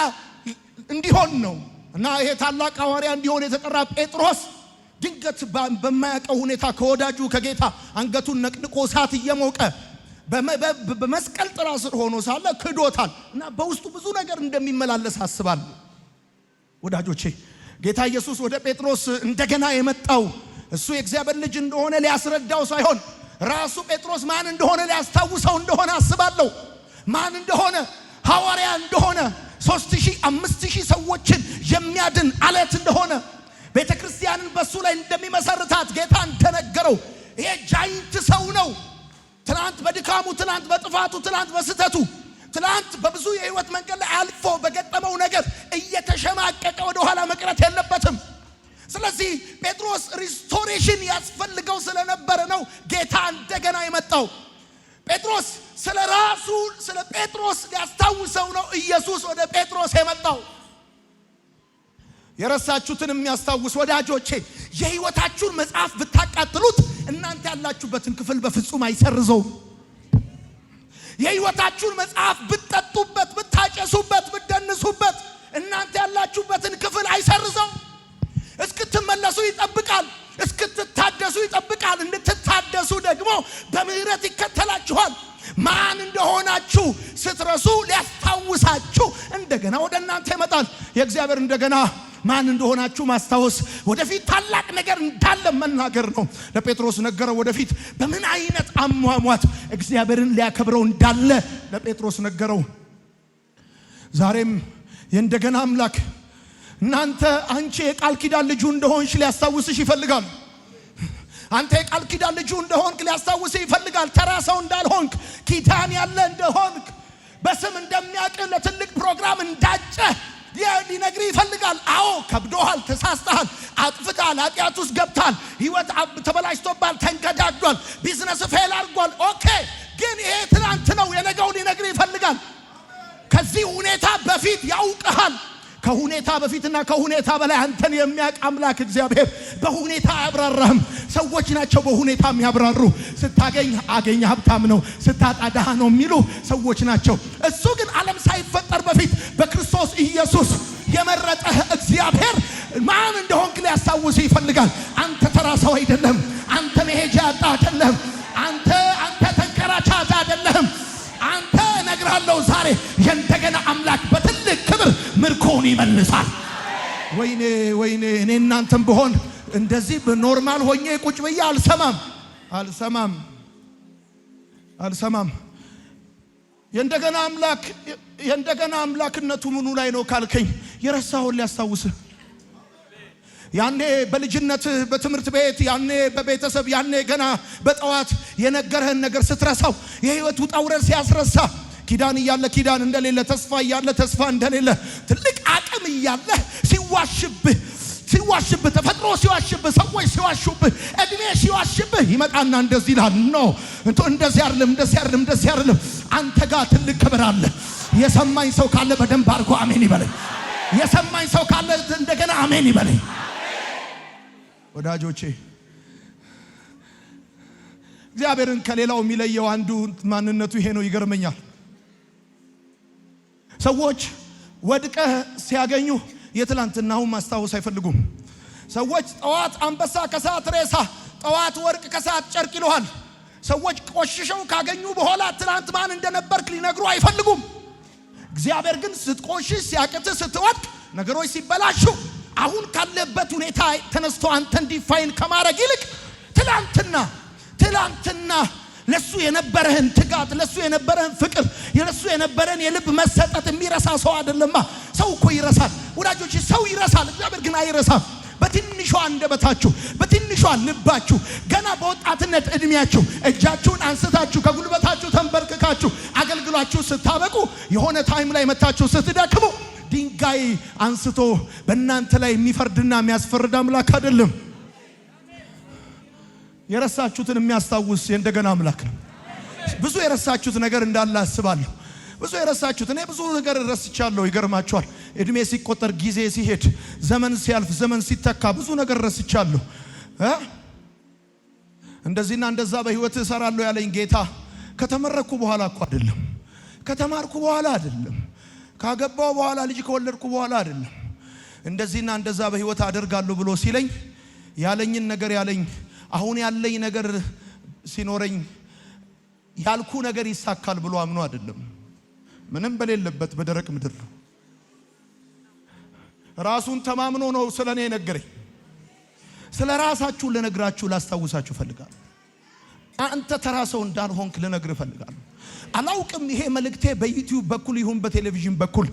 እንዲሆን ነው። እና ይሄ ታላቅ ሐዋርያ እንዲሆን የተጠራ ጴጥሮስ ድንገት በማያውቀው ሁኔታ ከወዳጁ ከጌታ አንገቱን ነቅንቆ እሳት እየሞቀ በመስቀል ጥላ ስር ሆኖ ሳለ ክዶታል። እና በውስጡ ብዙ ነገር እንደሚመላለስ አስባለሁ። ወዳጆቼ ጌታ ኢየሱስ ወደ ጴጥሮስ እንደገና የመጣው እሱ የእግዚአብሔር ልጅ እንደሆነ ሊያስረዳው ሳይሆን ራሱ ጴጥሮስ ማን እንደሆነ ሊያስታውሰው እንደሆነ አስባለሁ። ማን እንደሆነ ሐዋርያ እንደሆነ 3000 5000 ሰዎችን የሚያድን አለት እንደሆነ ቤተክርስቲያንን በሱ ላይ እንደሚመሰርታት ጌታ እንደነገረው ይሄ ጃይንት ሰው ነው። ትናንት በድካሙ፣ ትናንት በጥፋቱ፣ ትናንት በስተቱ፣ ትናንት በብዙ የህይወት መንገድ ላይ አልፎ በገጠመው ነገር እየተሸማቀቀ ወደ ኋላ መቅረት የለበትም። ስለዚህ ጴጥሮስ ሪስቶሬሽን ያስፈልገው ስለነበረ ነው ጌታ እንደገና የመጣው። ጴጥሮስ ስለራሱ ስለ ጴጥሮስ ሊያስታውሰው ነው ኢየሱስ ወደ ጴጥሮስ የመጣው። የረሳችሁትን የሚያስታውስ ወዳጆቼ፣ የህይወታችሁን መጽሐፍ ብታቃጥሉት እናንተ ያላችሁበትን ክፍል በፍጹም አይሰርዘው። የህይወታችሁን መጽሐፍ ብትጠጡበት፣ ብታጨሱበት፣ ብትደንሱበት እናንተ ያላችሁበትን ክፍል አይሰርዘው። እስክትመለሱ ይጠብቃል፣ እስክትታደሱ ይጠብቃል። እንድትታደሱ ደግሞ በምህረት ይከተላችኋል። ማን እንደሆናችሁ ስትረሱ ሊያስታውሳችሁ እንደገና ወደ እናንተ ይመጣል። የእግዚአብሔር እንደገና ማን እንደሆናችሁ ማስታወስ ወደፊት ታላቅ ነገር እንዳለ መናገር ነው። ለጴጥሮስ ነገረው። ወደፊት በምን አይነት አሟሟት እግዚአብሔርን ሊያከብረው እንዳለ ለጴጥሮስ ነገረው። ዛሬም የእንደገና አምላክ እናንተ አንቺ የቃል ኪዳን ልጁ እንደሆንሽ ሊያስታውስሽ ይፈልጋል። አንተ የቃል ኪዳን ልጁ እንደሆንክ ሊያስታውስሽ ይፈልጋል። ተራ ሰው እንዳልሆንክ፣ ኪዳን ያለ እንደሆንክ፣ በስም እንደሚያውቅ ለትልቅ ፕሮግራም እንዳጨ ሊነግር ይፈልጋል። አዎ ከብዶሃል፣ ተሳስተሃል፣ አጥፍታል፣ ኃጢአት ውስጥ ገብታል፣ ህይወት ተበላሽቶባል፣ ተንገዳዷል፣ ቢዝነስ ፌል አድርጓል። ኦኬ፣ ግን ይሄ ትናንት ነው። የነገው ሊነግር ይፈልጋል። ከዚህ ሁኔታ በፊት ያውቅሃል። ከሁኔታ በፊትና ከሁኔታ በላይ አንተን የሚያውቅ አምላክ እግዚአብሔር በሁኔታ አያብራራህም። ሰዎች ናቸው በሁኔታ የሚያብራሩ። ስታገኝ አገኘ ሀብታም ነው፣ ስታጣ ድሃ ነው የሚሉ ሰዎች ናቸው። እሱ ግን ዓለም ሳይፈጠር በፊት በክርስቶስ ኢየሱስ የመረጠህ እግዚአብሔር ማን እንደሆንክ ሊያስታውስህ ይፈልጋል። አንተ ተራ ሰው አይደለም። አንተ መሄጃ ያጣ አይደለም። አንተ ተንከራቻታ አይደለም። አንተ እነግርሃለሁ ዛሬ የእንደገና አምላክ በትልቅ ክብር ምርኮን ይመልሳል። ወይኔ ወይኔ፣ እኔ እናንተም ብሆን እንደዚህ በኖርማል ሆኜ ቁጭ ብዬ አልሰማም። የእንደገና አምላክነቱ ምኑ ላይ ነው ካልከኝ፣ የረሳውን ሊያስታውስህ። ያኔ በልጅነት በትምህርት ቤት፣ ያኔ በቤተሰብ፣ ያኔ ገና በጠዋት የነገረህን ነገር ስትረሳው፣ የህይወት ውጣ ውረድ ሲያስረሳ፣ ኪዳን እያለ ኪዳን እንደሌለ፣ ተስፋ እያለ ተስፋ እንደሌለ፣ ትልቅ አቅም እያለ ሲዋሽብህ፣ ተፈጥሮ ሲዋሽብህ፣ ሰዎች ሲዋሹብህ፣ እድሜ ሲዋሽብህ ይመጣና እንደዚህ ይላል። ኖ እንደዚህ አይደለም። አንተ ጋር ትልቅ ክብር አለ። የሰማኝ ሰው ካለ በደንብ አድርጎ አሜን ይበለኝ። የሰማኝ ሰው ካለ እንደገና አሜን ይበለኝ። ወዳጆቼ፣ እግዚአብሔርን ከሌላው የሚለየው አንዱ ማንነቱ ይሄ ነው። ይገርመኛል። ሰዎች ወድቀህ ሲያገኙ የትላንትናውን ማስታወስ አይፈልጉም። ሰዎች ጠዋት አንበሳ ከሰዓት ሬሳ፣ ጠዋት ወርቅ ከሰዓት ጨርቅ ይሉሃል። ሰዎች ቆሽሸው ካገኙ በኋላ ትላንት ማን እንደነበርክ ሊነግሩ አይፈልጉም። እግዚአብሔር ግን ስትቆሽሽ፣ ሲያቅትህ፣ ስትወድቅ፣ ነገሮች ሲበላሹ አሁን ካለበት ሁኔታ ተነስቶ አንተን ዲፋይን ከማድረግ ይልቅ ትላንትና ለሱ የነበረህን ትጋት፣ ለሱ የነበረህን ፍቅር፣ ለሱ የነበረን የልብ መሰጠት የሚረሳ ሰው አይደለማ። ሰው እኮ ይረሳል ወዳጆች፣ ሰው ይረሳል። እግዚአብሔር ግን አይረሳም። በትንሿ አንደበታችሁ፣ በትንሿ ልባችሁ፣ ገና በወጣትነት እድሜያችሁ እጃችሁን አንስታችሁ ከጉልበታችሁ ተንበርክካችሁ አገልግሏችሁ ስታበቁ፣ የሆነ ታይም ላይ መታችሁ ስትደክሙ፣ ድንጋይ አንስቶ በእናንተ ላይ የሚፈርድና የሚያስፈርድ አምላክ አይደለም። የረሳችሁትን የሚያስታውስ የእንደገና አምላክ ነው። ብዙ የረሳችሁት ነገር እንዳለ አስባለሁ። ብዙ የረሳችሁት፣ እኔ ብዙ ነገር ረስቻለሁ። ይገርማችኋል። እድሜ ሲቆጠር፣ ጊዜ ሲሄድ፣ ዘመን ሲያልፍ፣ ዘመን ሲተካ ብዙ ነገር ረስቻለሁ። እንደዚህና እንደዛ በህይወት እሰራለሁ ያለኝ ጌታ ከተመረኩ በኋላ እኮ አይደለም፣ ከተማርኩ በኋላ አይደለም፣ ካገባው በኋላ ልጅ ከወለድኩ በኋላ አይደለም። እንደዚህና እንደዛ በህይወት አደርጋለሁ ብሎ ሲለኝ ያለኝን ነገር ያለኝ አሁን ያለኝ ነገር ሲኖረኝ ያልኩ ነገር ይሳካል ብሎ አምኖ አይደለም። ምንም በሌለበት በደረቅ ምድር ራሱን ተማምኖ ነው ስለኔ ነገረኝ። ስለ ራሳችሁ ልነግራችሁ ላስታውሳችሁ ፈልጋለሁ። አንተ ተራ ሰው እንዳልሆንክ ልነግር ፈልጋለሁ። አላውቅም ይሄ መልእክቴ በዩቲዩብ በኩል ይሁን በቴሌቪዥን በኩል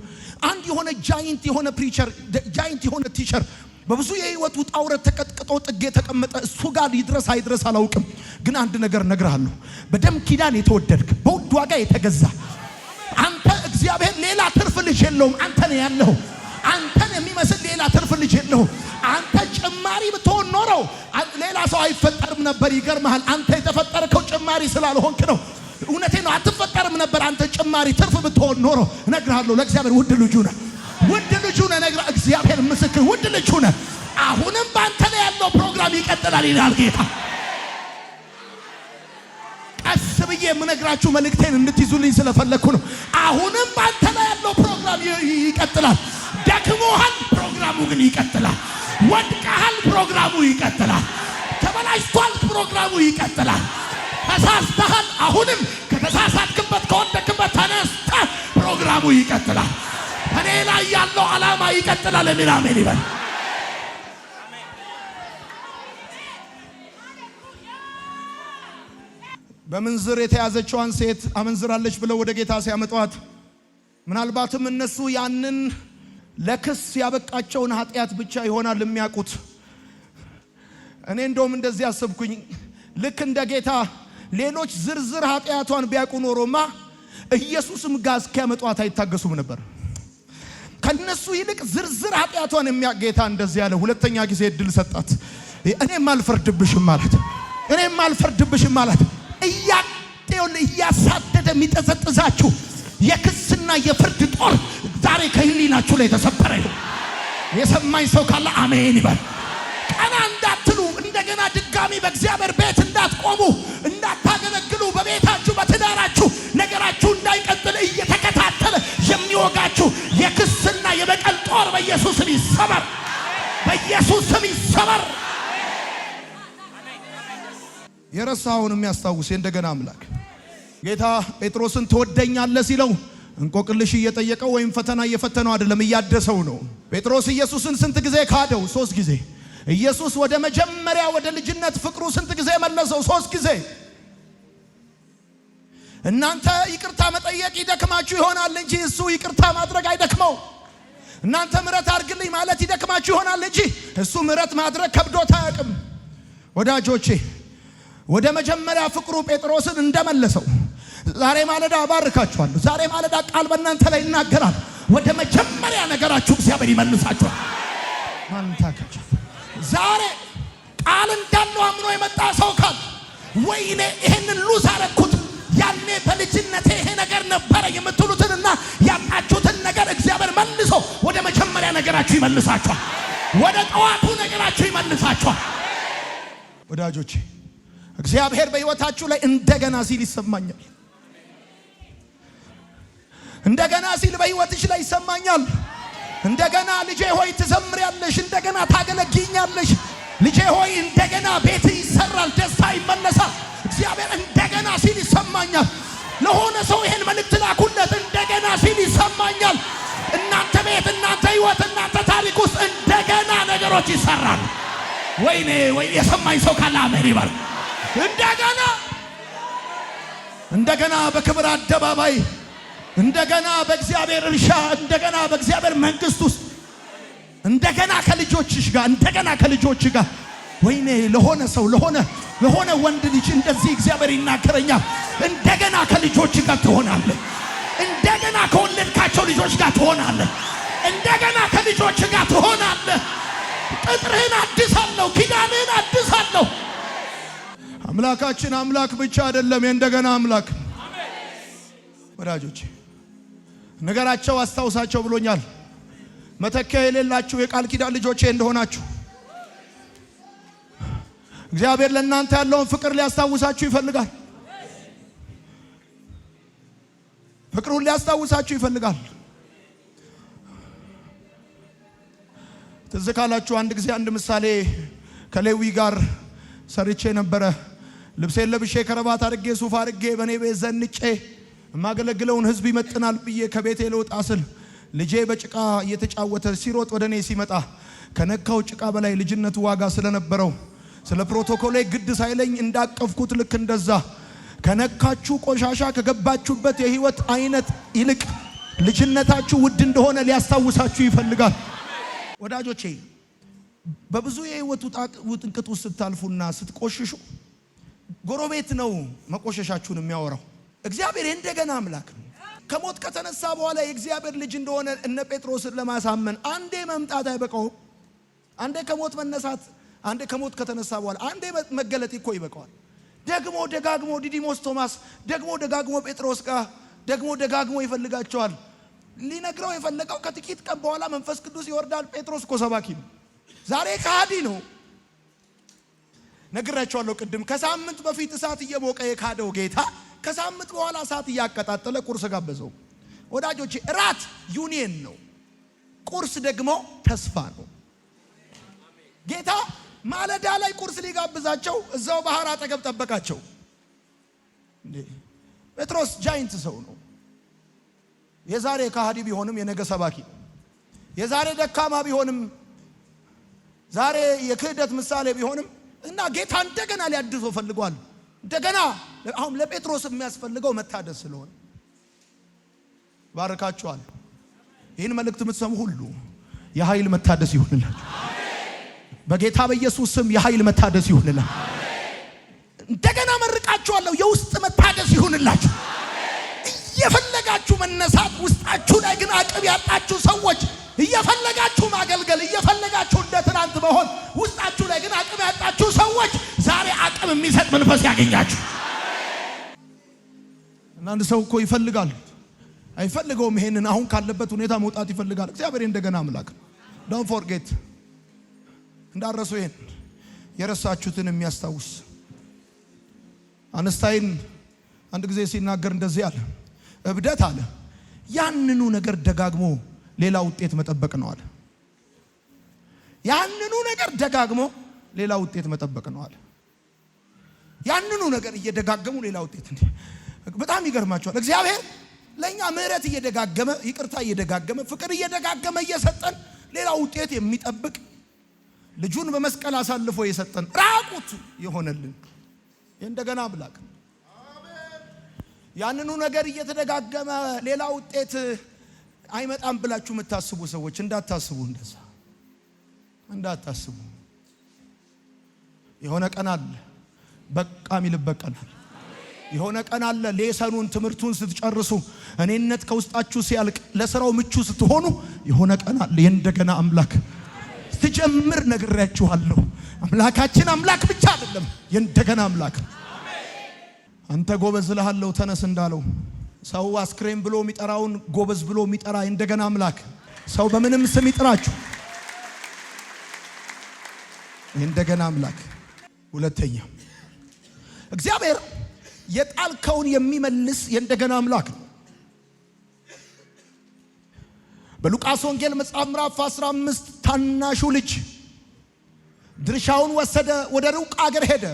አንድ የሆነ ጃይንት የሆነ ፕሪቸር ጃይንት የሆነ ቲቸር በብዙ የህይወት ውጣ ውረድ ተቀጥቅጦ ጥጌ ተቀመጠ እሱ ጋር ይድረስ አይድረስ አላውቅም። ግን አንድ ነገር ነግርሃለሁ። በደም ኪዳን የተወደድክ በውድ ዋጋ የተገዛ አንተ እግዚአብሔር ሌላ ትርፍ ልጅ የለውም። አንተ ነህ ያለው። አንተን የሚመስል ሌላ ትርፍ ልጅ የለውም። አንተ ጭማሪ ብትሆን ኖሮ ሌላ ሰው አይፈጠርም ነበር። ይገርምሃል፣ አንተ የተፈጠርከው ጭማሪ ስላልሆንክ ነው። እውነቴ ነው፣ አትፈጠርም ነበር አንተ ጭማሪ ትርፍ ብትሆን ኖሮ። እነግርሃለሁ ለእግዚአብሔር ውድ ልጁ ነህ፣ ውድ ልጁ ነህ። እግዚአብሔር ምስክር ውድ ልጁ ነህ። አሁንም ባንተ ላይ ያለው ፕሮግራም ይቀጥላል ይላል ጌታ። ቀስ ብዬ የምነግራችሁ መልእክቴን እንድትይዙልኝ ስለፈለኩ ነው። አሁንም ባንተ ላይ ያለው ፕሮግራም ይቀጥላል። ደክሞሃል፣ ፕሮግራሙ ግን ይቀጥላል። ወድቀሃል፣ ፕሮግራሙ ይቀጥላል። ተበላሽቷል፣ ፕሮግራሙ ይቀጥላል። ተሳስተሃል፣ አሁንም ከተሳሳትክበት ከወደክበት ተነስተህ ፕሮግራሙ ይቀጥላል። እኔ ላይ ያለው ዓላማ ይቀጥላል። የሚል አሜን ይበል። በምንዝር የተያዘችዋን ሴት አመንዝራለች ብለው ወደ ጌታ ሲያመጧት ምናልባትም እነሱ ያንን ለክስ ያበቃቸውን ኃጢአት ብቻ ይሆናል የሚያውቁት። እኔ እንደውም እንደዚህ አሰብኩኝ። ልክ እንደ ጌታ ሌሎች ዝርዝር ኃጢአቷን ቢያውቁ ኖሮማ ኢየሱስም ጋር እስኪያመጧት አይታገሱም ነበር። ከነሱ ይልቅ ዝርዝር ኃጢአቷን የሚያውቅ ጌታ እንደዚህ ያለ ሁለተኛ ጊዜ እድል ሰጣት። እኔም አልፈርድብሽም ማለት እኔም አልፈርድብሽም ማለት እያሳደደ የሚጠዘጥዛችሁ የክስና የፍርድ ጦር ዛሬ ከህሊናችሁ ላይ ተሰበረ። የሰማኝ ሰው ካለ አሜን ይበል። ቀና እንዳትሉ፣ እንደገና ድጋሚ በእግዚአብሔር ቤት እንዳትቆሙ፣ እንዳታገለግሉ፣ በቤታችሁ በትዳራችሁ ነገራችሁ እንዳይቀጥል እየተከታተለ የሚወጋችሁ የክስና የበቀል ጦር በኢየሱስ ስም ይሰበር፣ በኢየሱስ ስም ይሰበር። የረሳውን የሚያስታውስ እንደገና አምላክ ጌታ ጴጥሮስን ትወደኛለህ ሲለው እንቆቅልሽ እየጠየቀው ወይም ፈተና እየፈተነው አይደለም፣ እያደሰው ነው። ጴጥሮስ ኢየሱስን ስንት ጊዜ ካደው? 3 ጊዜ። ኢየሱስ ወደ መጀመሪያ ወደ ልጅነት ፍቅሩ ስንት ጊዜ መለሰው? 3 ጊዜ። እናንተ ይቅርታ መጠየቅ ይደክማችሁ ይሆናል እንጂ እሱ ይቅርታ ማድረግ አይደክመው። እናንተ ምሕረት አድርግልኝ ማለት ይደክማችሁ ይሆናል እንጂ እሱ ምሕረት ማድረግ ከብዶት አያውቅም። ወዳጆቼ ወደ መጀመሪያ ፍቅሩ ጴጥሮስን እንደመለሰው ዛሬ ማለዳ አባርካችኋለሁ። ዛሬ ማለዳ ቃል በእናንተ ላይ ይናገራል። ወደ መጀመሪያ ነገራችሁ እግዚአብሔር ይመልሳችኋል። ማንታከች ዛሬ ቃል እንዳለው አምኖ የመጣ ሰው ካል ወይኔ ይሄንን ሉዝ አረኩት ያኔ በልጅነቴ ይሄ ነገር ነበረ የምትሉትንና ያጣችሁትን ነገር እግዚአብሔር መልሶ ወደ መጀመሪያ ነገራችሁ ይመልሳችኋል። ወደ ጠዋቱ ነገራችሁ ይመልሳችኋል። ወዳጆቼ እግዚአብሔር በሕይወታችሁ ላይ እንደገና ሲል ይሰማኛል። እንደገና ሲል በሕይወትሽ ላይ ይሰማኛል። እንደገና ልጄ ሆይ ትዘምሪያለሽ፣ እንደገና ታገለግኛለሽ። ልጄ ሆይ እንደገና ቤት ይሰራል፣ ደስታ ይመለሳል። እግዚአብሔር እንደገና ሲል ይሰማኛል። ለሆነ ሰው ይሄን መልእክት ላኩለት። እንደገና ሲል ይሰማኛል። እናንተ ቤት፣ እናንተ ሕይወት፣ እናንተ ታሪክ ውስጥ እንደገና ነገሮች ይሰራል። ወይኔ ወይ የሰማኝ ሰው ካለ አሜን ይበል። እንደገና በክብር አደባባይ፣ እንደገና በእግዚአብሔር እርሻ፣ እንደገና በእግዚአብሔር መንግስት ውስጥ፣ እንደገና ከልጆችሽ ጋር፣ እንደገና ከልጆች ጋር። ወይኔ ለሆነ ሰው ለሆነ ወንድ ልጅ እንደዚህ እግዚአብሔር ይናገረኛል። እንደገና ከልጆች ጋር ትሆናለህ። እንደገና ከወለድካቸው ልጆች ጋር ትሆናለህ። እንደገና ከልጆች ጋር ትሆናለህ። ቅጥርህን አድሳለሁ፣ ኪዳንህን አድሳለሁ። አምላካችን አምላክ ብቻ አይደለም፣ የእንደገና አምላክ። ወዳጆቼ ነገራቸው አስታውሳቸው ብሎኛል። መተኪያ የሌላችሁ የቃል ኪዳን ልጆቼ እንደሆናችሁ እግዚአብሔር ለእናንተ ያለውን ፍቅር ሊያስታውሳችሁ ይፈልጋል። ሊያስታውሳችሁ ይፈልጋል። ትዝ ካላችሁ አንድ ጊዜ አንድ ምሳሌ ከሌዊ ጋር ሰርቼ ነበረ። ልብሴን ለብሼ ከረባት አድርጌ ሱፍ አድርጌ በኔ ቤት ዘንጬ የማገለግለውን ህዝብ ይመጥናል ብዬ ከቤቴ ልወጣ ስል ልጄ በጭቃ እየተጫወተ ሲሮጥ ወደኔ ሲመጣ ከነካው ጭቃ በላይ ልጅነቱ ዋጋ ስለነበረው ስለ ፕሮቶኮሌ ግድ ሳይለኝ እንዳቀፍኩት ልክ እንደዛ ከነካችሁ ቆሻሻ ከገባችሁበት የህይወት አይነት ይልቅ ልጅነታችሁ ውድ እንደሆነ ሊያስታውሳችሁ ይፈልጋል። ወዳጆቼ በብዙ የህይወት ውጥንቅጥ ውስጥ ስታልፉና ስትቆሽሹ ጎረቤት ነው መቆሸሻችሁን የሚያወራው። እግዚአብሔር እንደገና አምላክ ነው። ከሞት ከተነሳ በኋላ የእግዚአብሔር ልጅ እንደሆነ እነ ጴጥሮስን ለማሳመን አንዴ መምጣት አይበቃውም። አንዴ ከሞት መነሳት፣ አንዴ ከሞት ከተነሳ በኋላ አንዴ መገለጥ እኮ ይበቃዋል። ደግሞ ደጋግሞ ዲዲሞስ ቶማስ ደግሞ ደጋግሞ ጴጥሮስ ጋር ደግሞ ደጋግሞ ይፈልጋቸዋል። ሊነግረው የፈለገው ከጥቂት ቀን በኋላ መንፈስ ቅዱስ ይወርዳል። ጴጥሮስ እኮ ሰባኪ ነው፣ ዛሬ ከሃዲ ነው። ነግራቸዋለሁ ቅድም። ከሳምንት በፊት እሳት እየሞቀ የካደው ጌታ ከሳምንት በኋላ እሳት እያቀጣጠለ ቁርስ ጋበዘው። ወዳጆቼ ራት ዩኒየን ነው፣ ቁርስ ደግሞ ተስፋ ነው። ጌታ ማለዳ ላይ ቁርስ ሊጋብዛቸው እዛው ባህር አጠገብ ጠበቃቸው። ጴጥሮስ ጃይንት ሰው ነው። የዛሬ ከሃዲ ቢሆንም የነገ ሰባኪ ነው። የዛሬ ደካማ ቢሆንም ዛሬ የክህደት ምሳሌ ቢሆንም እና ጌታ እንደገና ሊያድሰው ፈልጓል። እንደገና አሁን ለጴጥሮስ የሚያስፈልገው መታደስ ስለሆነ ባረካችኋል። ይህን መልእክት የምትሰሙ ሁሉ የኃይል መታደስ ይሁንላችሁ። በጌታ በኢየሱስ ስም የኃይል መታደስ ይሁንላችሁ። እንደገና መርቃችኋለሁ። የውስጥ መታደስ ይሁንላችሁ። እየፈለጋችሁ መነሳት ውስጣችሁ ላይ ግን አቅም ያጣችሁ ሰዎች እየፈለጋችሁ ማገልገል እየፈለጋችሁ እንደ ትናንት መሆን ውስጣችሁ ላይ ግን አቅም ያጣችሁ ሰዎች ዛሬ አቅም የሚሰጥ መንፈስ ያገኛችሁ። አንድ ሰው እኮ ይፈልጋል አይፈልገውም። ይሄንን አሁን ካለበት ሁኔታ መውጣት ይፈልጋል። እግዚአብሔር እንደገና አምላክ ነው። ዶንት ፎርጌት እንዳረሱ ይሄን የረሳችሁትን የሚያስታውስ አንስታይን አንድ ጊዜ ሲናገር እንደዚህ አለ። እብደት አለ ያንኑ ነገር ደጋግሞ ሌላ ውጤት መጠበቅ ነው አለ። ያንኑ ነገር ደጋግሞ ሌላ ውጤት መጠበቅ ነው አለ። ያንኑ ነገር እየደጋገሙ ሌላ ውጤት እንዴ! በጣም ይገርማችኋል። እግዚአብሔር ለኛ ምህረት እየደጋገመ ይቅርታ እየደጋገመ ፍቅር እየደጋገመ እየሰጠን ሌላ ውጤት የሚጠብቅ ልጁን በመስቀል አሳልፎ የሰጠን ራቁት የሆነልን እንደገና አምላክ ያንኑ ነገር እየተደጋገመ ሌላ ውጤት አይመጣም ብላችሁ የምታስቡ ሰዎች እንዳታስቡ፣ እንደዛ እንዳታስቡ። የሆነ ቀን አለ በቃ የሚልበት ቀን አለ። የሆነ ቀን አለ ሌሰኑን ትምህርቱን ስትጨርሱ እኔነት ከውስጣችሁ ሲያልቅ ለሥራው ምቹ ስትሆኑ የሆነ ቀን አለ የእንደገና አምላክ ስትጀምር ነግሬያችኋለሁ። አምላካችን አምላክ ብቻ አይደለም የእንደገና አምላክ። አንተ ጎበዝ እልሃለሁ ተነስ እንዳለው ሰው አስክሬን ብሎ የሚጠራውን ጎበዝ ብሎ የሚጠራ እንደገና አምላክ ሰው በምንም ስም ይጥራችሁ እንደገና አምላክ። ሁለተኛ እግዚአብሔር የጣልከውን የሚመልስ የእንደገና አምላክ ነው። በሉቃስ ወንጌል መጽሐፍ ምዕራፍ 15 ታናሹ ልጅ ድርሻውን ወሰደ፣ ወደ ሩቅ አገር ሄደ፣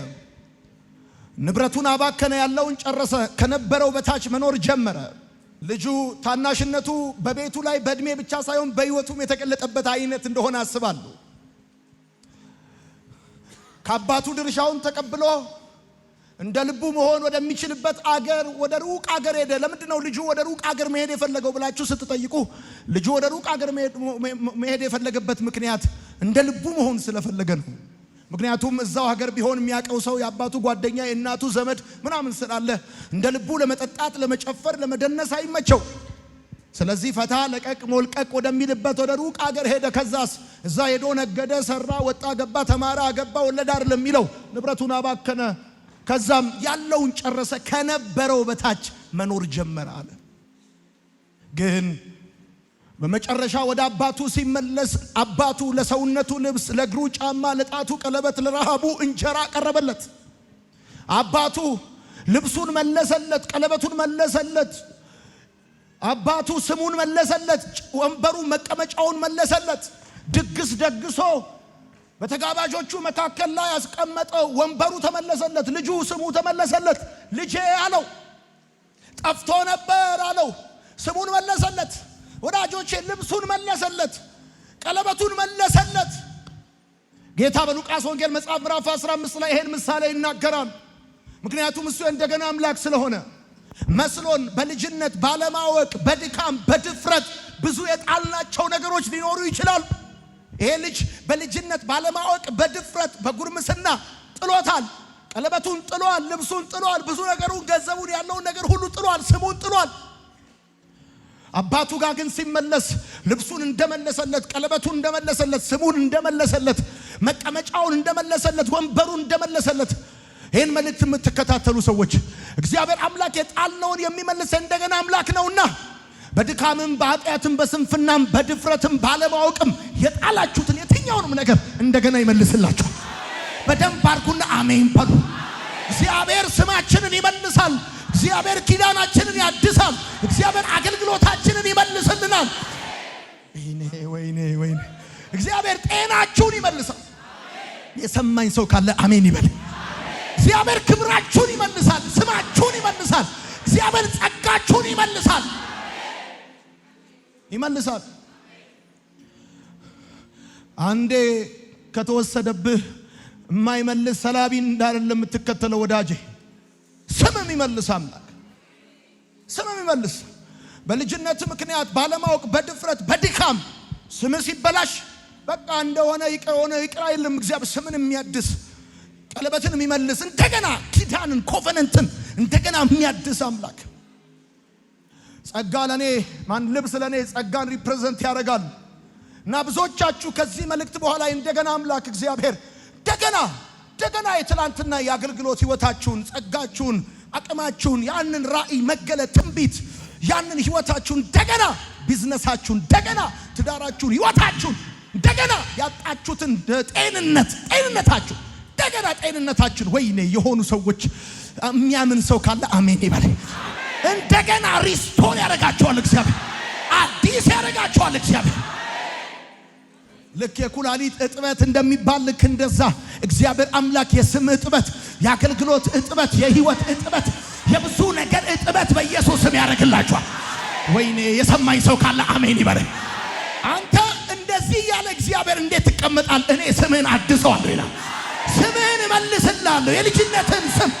ንብረቱን አባከነ፣ ያለውን ጨረሰ፣ ከነበረው በታች መኖር ጀመረ። ልጁ ታናሽነቱ በቤቱ ላይ በእድሜ ብቻ ሳይሆን በሕይወቱም የተገለጠበት አይነት እንደሆነ አስባለሁ። ከአባቱ ድርሻውን ተቀብሎ እንደ ልቡ መሆን ወደሚችልበት አገር ወደ ሩቅ አገር ሄደ። ለምንድን ነው ልጁ ወደ ሩቅ አገር መሄድ የፈለገው ብላችሁ ስትጠይቁ ልጁ ወደ ሩቅ አገር መሄድ የፈለገበት ምክንያት እንደ ልቡ መሆን ስለፈለገ ነው። ምክንያቱም እዛው ሀገር ቢሆን የሚያቀው ሰው የአባቱ ጓደኛ የእናቱ ዘመድ ምናምን ስላለ እንደ ልቡ ለመጠጣት ለመጨፈር ለመደነስ አይመቸው። ስለዚህ ፈታ ለቀቅ ሞልቀቅ ወደሚልበት ወደ ሩቅ አገር ሄደ። ከዛስ እዛ ሄዶ ነገደ፣ ሰራ፣ ወጣ፣ ገባ፣ ተማረ፣ አገባ፣ ወለደ አይደለም የሚለው ንብረቱን አባከነ። ከዛም ያለውን ጨረሰ፣ ከነበረው በታች መኖር ጀመረ አለ። ግን በመጨረሻ ወደ አባቱ ሲመለስ አባቱ ለሰውነቱ ልብስ፣ ለእግሩ ጫማ፣ ለጣቱ ቀለበት፣ ለረሃቡ እንጀራ ቀረበለት። አባቱ ልብሱን መለሰለት፣ ቀለበቱን መለሰለት፣ አባቱ ስሙን መለሰለት፣ ወንበሩ መቀመጫውን መለሰለት። ድግስ ደግሶ በተጋባዦቹ መካከል ላይ ያስቀመጠው ወንበሩ ተመለሰለት፣ ልጁ ስሙ ተመለሰለት። ልጄ አለው። ጠፍቶ ነበር አለው፣ ስሙን መለሰለት። ወዳጆቼ ልብሱን መለሰለት፣ ቀለበቱን መለሰለት። ጌታ በሉቃስ ወንጌል መጽሐፍ ምዕራፍ 15 ላይ ይሄን ምሳሌ ይናገራል። ምክንያቱም እሱ እንደገና አምላክ ስለሆነ መስሎን በልጅነት ባለማወቅ በድካም በድፍረት ብዙ የጣልናቸው ነገሮች ሊኖሩ ይችላል። ይሄ ልጅ በልጅነት ባለማወቅ በድፍረት በጉርምስና ጥሎታል። ቀለበቱን ጥሏል፣ ልብሱን ጥሏል፣ ብዙ ነገሩን፣ ገንዘቡን፣ ያለውን ነገር ሁሉ ጥሏል፣ ስሙን ጥሏል። አባቱ ጋር ግን ሲመለስ ልብሱን እንደመለሰለት፣ ቀለበቱን እንደመለሰለት፣ ስሙን እንደመለሰለት፣ መቀመጫውን እንደመለሰለት፣ ወንበሩን እንደመለሰለት። ይህን መልእክት የምትከታተሉ ሰዎች እግዚአብሔር አምላክ የጣልነውን የሚመልስ እንደገና አምላክ ነውና በድካምም በኃጢአትም በስንፍናም በድፍረትም ባለማወቅም የጣላችሁትን የትኛውንም ነገር እንደገና ይመልስላችኋል። በደንብ አድርጉና አሜን በሉ። እግዚአብሔር ስማችንን ይመልሳል። እግዚአብሔር ኪዳናችንን ያድሳል። እግዚአብሔር አገልግሎታችንን ይመልስልናል። ወይኔ እግዚአብሔር ጤናችሁን ይመልሳል። የሰማኝ ሰው ካለ አሜን ይበል። እግዚአብሔር ክብራችሁን ይመልሳል። ስማችሁን ይመልሳል። እግዚአብሔር ጸጋችሁን ይመልሳል። አንዴ ከተወሰደብህ የማይመልስ ሰላቢን እንዳለም የምትከተለው ወዳጄ፣ ስምም ይመልስ አምላክ፣ ስምም ይመልስ። በልጅነት ምክንያት ባለማወቅ በድፍረት በድካም ስም ሲበላሽ በቃ እንደሆነ ይቅር አይልም። እግዚአብሔር ስምን የሚያድስ ቀለበትን የሚመልስ እንደገና ኪዳንን ኮቨነንትን እንደገና የሚያድስ አምላክ። ጸጋ ለኔ ልብስ ለኔ ጸጋን ሪፕሬዘንት ያደርጋል። እና ብዙዎቻችሁ ከዚህ መልእክት በኋላ እንደገና አምላክ እግዚአብሔር እንደገና የትላንትና የአገልግሎት ህይወታችሁን፣ ጸጋችሁን፣ አቅማችሁን፣ ያንን ራእይ መገለጥ ትንቢት፣ ያንን ህይወታችሁን እንደገና ቢዝነሳችሁን እንደገና ትዳራችሁን ህይወታችሁን እንደገና ያጣችሁትን ጤንነታችሁ እንደገና ጤንነታችን ወይኔ የሆኑ ሰዎች የሚያምን ሰው ካለ አሜን ይበል። እንደገና ሪስቶር ያደርጋቸዋል እግዚአብሔር፣ አዲስ ያደርጋቸዋል እግዚአብሔር። ልክ የኩላሊት እጥበት እንደሚባል ልክ እንደዛ እግዚአብሔር አምላክ የስም እጥበት፣ የአገልግሎት እጥበት፣ የህይወት እጥበት፣ የብዙ ነገር እጥበት በኢየሱስ ስም ያደርግላችኋል። ወይኔ የሰማኝ ሰው ካለ አሜን ይበል። አንተ እንደዚህ ያለ እግዚአብሔር እንዴት ትቀመጣል? እኔ ስምህን አድሰዋለሁ ይላል። ስምህን እመልስልሃለሁ፣ የልጅነትን ስም፣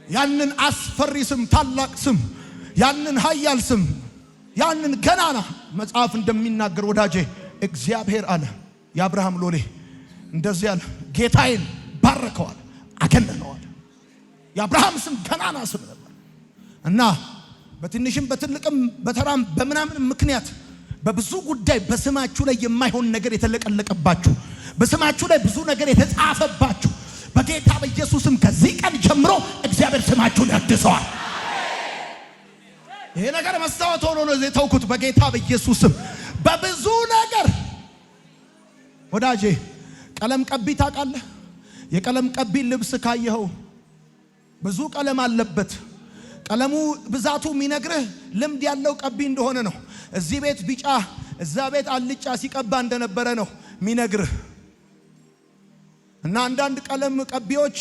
ያንን አስፈሪ ስም፣ ታላቅ ስም፣ ያንን ኃያል ስም፣ ያንን ገናና መጽሐፍ እንደሚናገር ወዳጄ እግዚአብሔር አለ የአብርሃም ሎሌ እንደዚህ ያለ ጌታዬን ባረከዋል፣ አገነነዋል። የአብርሃም ስም ገናና ስም ነበር እና በትንሽም በትልቅም በተራም በምናምን ምክንያት በብዙ ጉዳይ በስማችሁ ላይ የማይሆን ነገር የተለቀለቀባችሁ፣ በስማችሁ ላይ ብዙ ነገር የተጻፈባችሁ በጌታ በኢየሱስም ከዚህ ቀን ጀምሮ እግዚአብሔር ስማችሁን ያድሰዋል። ይሄ ነገር መስታወት ሆኖ ነው የተውኩት። በጌታ በኢየሱስም በብዙ ነገር ወዳጄ ቀለም ቀቢ ታውቃለህ? የቀለም ቀቢ ልብስ ካየኸው ብዙ ቀለም አለበት። ቀለሙ ብዛቱ የሚነግርህ ልምድ ያለው ቀቢ እንደሆነ ነው። እዚህ ቤት ቢጫ እዛ ቤት አልጫ ሲቀባ እንደነበረ ነው የሚነግርህ። እና አንዳንድ ቀለም ቀቢዎች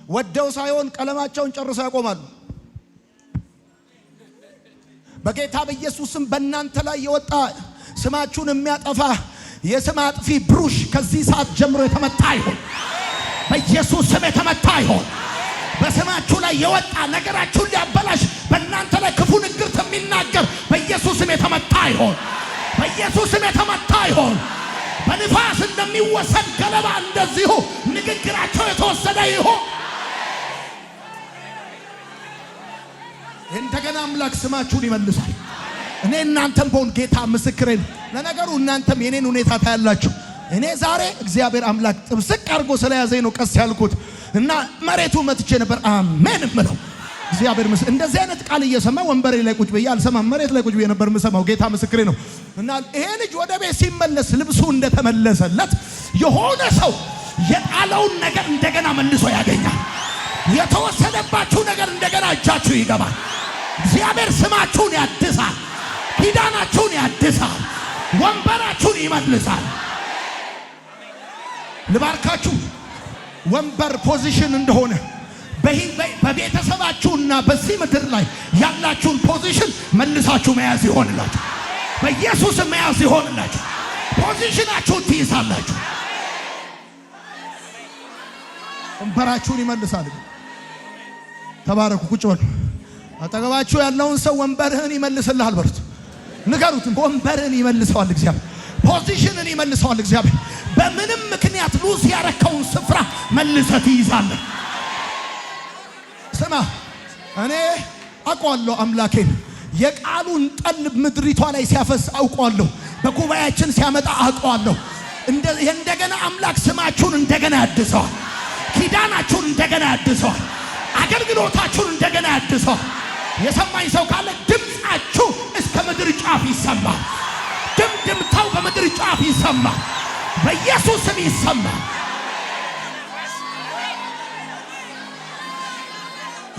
ወደው ሳይሆን ቀለማቸውን ጨርሰው ያቆማሉ። በጌታ በኢየሱስም በእናንተ ላይ የወጣ ስማችሁን የሚያጠፋ የስም አጥፊ ብሩሽ ከዚህ ሰዓት ጀምሮ የተመታ ይሁን። በኢየሱስ ስም የተመታ ይሁን። በስማችሁ ላይ የወጣ ነገራችሁን ሊያበላሽ በእናንተ ላይ ክፉ ንግርት የሚናገር በኢየሱስ ስም የተመታ ይሁን። በኢየሱስ ስም የተመታ ይሁን። በንፋስ እንደሚወሰድ ገለባ እንደዚሁ ንግግራቸው የተወሰደ ይሁን። እንደገና አምላክ ስማችሁን ይመልሳል። እኔ እናንተም በሆን ጌታ ምስክሬ ነው። ለነገሩ እናንተም የኔን ሁኔታ ታያላችሁ። እኔ ዛሬ እግዚአብሔር አምላክ ጥብስቅ አድርጎ ስለያዘኝ ነው ቀስ ያልኩት እና መሬቱ መትቼ ነበር። አሜን እምለው እግዚአብሔር ምስክሬ። እንደዚህ አይነት ቃል እየሰማ ወንበሬ ላይ ቁጭ ብዬ አልሰማም፣ መሬት ላይ ቁጭ ብዬ ነበር የምሰማው። ጌታ ምስክሬ ነው። እና ይሄ ልጅ ወደ ቤት ሲመለስ ልብሱ እንደተመለሰለት የሆነ ሰው የጣለውን ነገር እንደገና መልሶ ያገኛል። የተወሰደባችሁ ነገር እንደገና እጃችሁ ይገባል። እግዚአብሔር ስማችሁን ያድሳል፣ ኪዳናችሁን ያድሳል፣ ወንበራችሁን ይመልሳል። ልባርካችሁ። ወንበር ፖዚሽን እንደሆነ በቤተሰባችሁና በዚህ ምድር ላይ ያላችሁን ፖዚሽን መልሳችሁ መያዝ ይሆንላችሁ። በኢየሱስ መያዝ ይሆንላችሁ። ፖዚሽናችሁን ትይዛላችሁ። ወንበራችሁን ይመልሳል። ተባረኩ። ቁጭ በሉ። አጠገባችሁ ያለውን ሰው ወንበርህን ይመልስልሃል በሉት። ንገሩት። ወንበርህን ይመልሰዋል እግዚአብሔር። ፖዚሽንን ይመልሰዋል እግዚአብሔር። በምንም ምክንያት ሉዝ ያረከውን ስፍራ መልሰህ ትይዛለህ። ስማ፣ እኔ አውቀዋለሁ አምላኬን። የቃሉን ጠል ምድሪቷ ላይ ሲያፈስ አውቀዋለሁ። በጉባኤያችን ሲያመጣ አውቀዋለሁ። እንደገና አምላክ ስማችሁን እንደገና ያድሰዋል። ኪዳናችሁን እንደገና ያድሰዋል። አገልግሎታችሁን እንደገና ያድሰዋል። የሰማኝ ሰው ካለ ድምፃችሁ እስከ ምድር ጫፍ ይሰማል። ድምድምታው በምድር ጫፍ ይሰማል። በኢየሱስ ስም ይሰማል።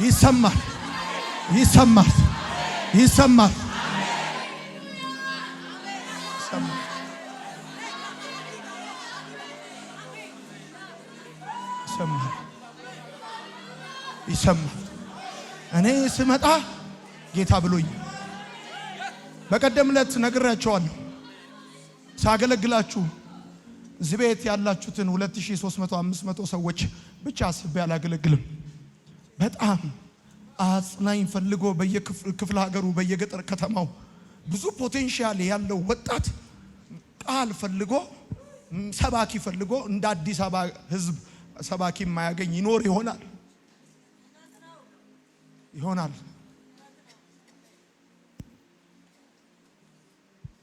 ይሰማል። ይሰማል። ይሰማል። ይሰማል። እኔ ስመጣ ጌታ ብሎኝ በቀደም ዕለት ነግራቸዋለሁ። ሳገለግላችሁ እዚህ ቤት ያላችሁትን 2300 500 ሰዎች ብቻ አስቤ አላገለግልም። በጣም አጽናኝ ፈልጎ በየክፍለ ሀገሩ በየገጠር ከተማው ብዙ ፖቴንሻል ያለው ወጣት ቃል ፈልጎ ሰባኪ ፈልጎ እንደ አዲስ አበባ ሕዝብ ሰባኪ የማያገኝ ይኖር ይሆናል።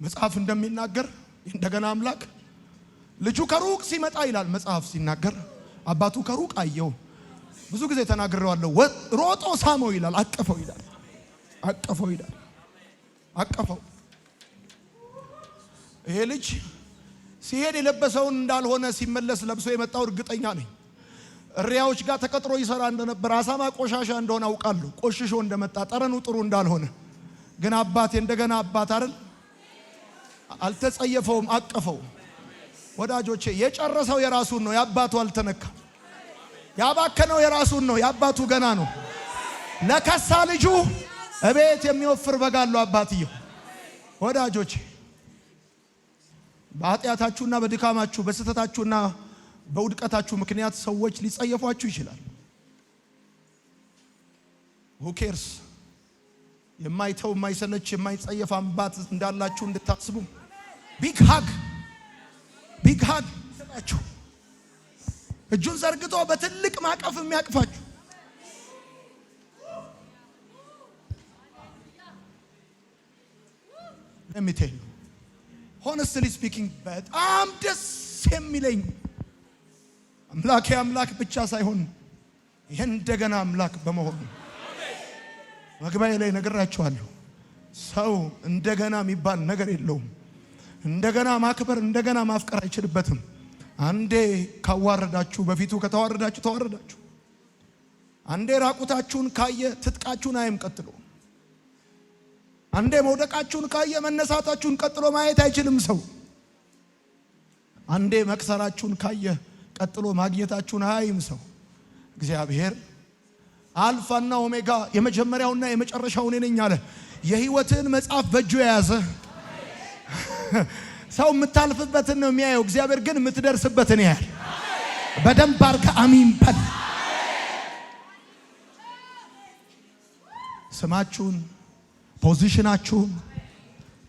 መጽሐፍ እንደሚናገር እንደገና አምላክ ልጁ ከሩቅ ሲመጣ ይላል መጽሐፍ ሲናገር አባቱ ከሩቅ አየው። ብዙ ጊዜ ተናግሬዋለሁ። ሮጦ ሳመው ይላል፣ አቀፈው ይላል፣ አቀፈው ይላል፣ አቀፈው። ይሄ ልጅ ሲሄድ የለበሰውን እንዳልሆነ ሲመለስ ለብሶ የመጣው እርግጠኛ ነኝ። እሪያዎች ጋር ተቀጥሮ ይሰራ እንደነበር አሳማ ቆሻሻ እንደሆነ አውቃለሁ። ቆሽሾ እንደመጣ ጠረኑ ጥሩ እንዳልሆነ ግን አባቴ እንደገና አባት አይደል አልተጸየፈውም፣ አቀፈው። ወዳጆቼ የጨረሰው የራሱን ነው፣ ያባቱ አልተነካ። ያባከነው የራሱን ነው፣ ያባቱ ገና ነው። ለከሳ ልጁ እቤት የሚወፍር በጋለው አባትየው። ወዳጆቼ በኃጢአታችሁና በድካማችሁ በስተታችሁና በውድቀታችሁ ምክንያት ሰዎች ሊጸየፏችሁ ይችላል። who cares? የማይተው የማይሰለች የማይጸየፍ አባት እንዳላችሁ እንድታስቡ ቢግ ሃግ ሰጣችሁ። እጁን ዘርግቶ በትልቅ ማቀፍ የሚያቅፋችሁ ለሚቴል honestly speaking በጣም ደስ የሚለኝ አምላኬ አምላክ ብቻ ሳይሆን እንደገና አምላክ በመሆኑ መግቢያ ላይ ነግራችኋለሁ። ሰው እንደገና የሚባል ነገር የለውም። እንደገና ማክበር እንደገና ማፍቀር አይችልበትም። አንዴ ካዋረዳችሁ በፊቱ ከተዋረዳችሁ ተዋረዳችሁ። አንዴ ራቁታችሁን ካየ ትጥቃችሁን አይም ቀጥሎ። አንዴ መውደቃችሁን ካየ መነሳታችሁን ቀጥሎ ማየት አይችልም ሰው። አንዴ መክሰራችሁን ካየ ቀጥሎ ማግኘታችሁን አይም ሰው። እግዚአብሔር አልፋና ኦሜጋ የመጀመሪያውና የመጨረሻው እኔ ነኝ አለ። የሕይወትን መጽሐፍ በእጁ የያዘ ሰው የምታልፍበትን ነው የሚያየው። እግዚአብሔር ግን የምትደርስበትን ያያል። በደንብ አርካ አሚን በል። ስማችሁን፣ ፖዚሽናችሁን፣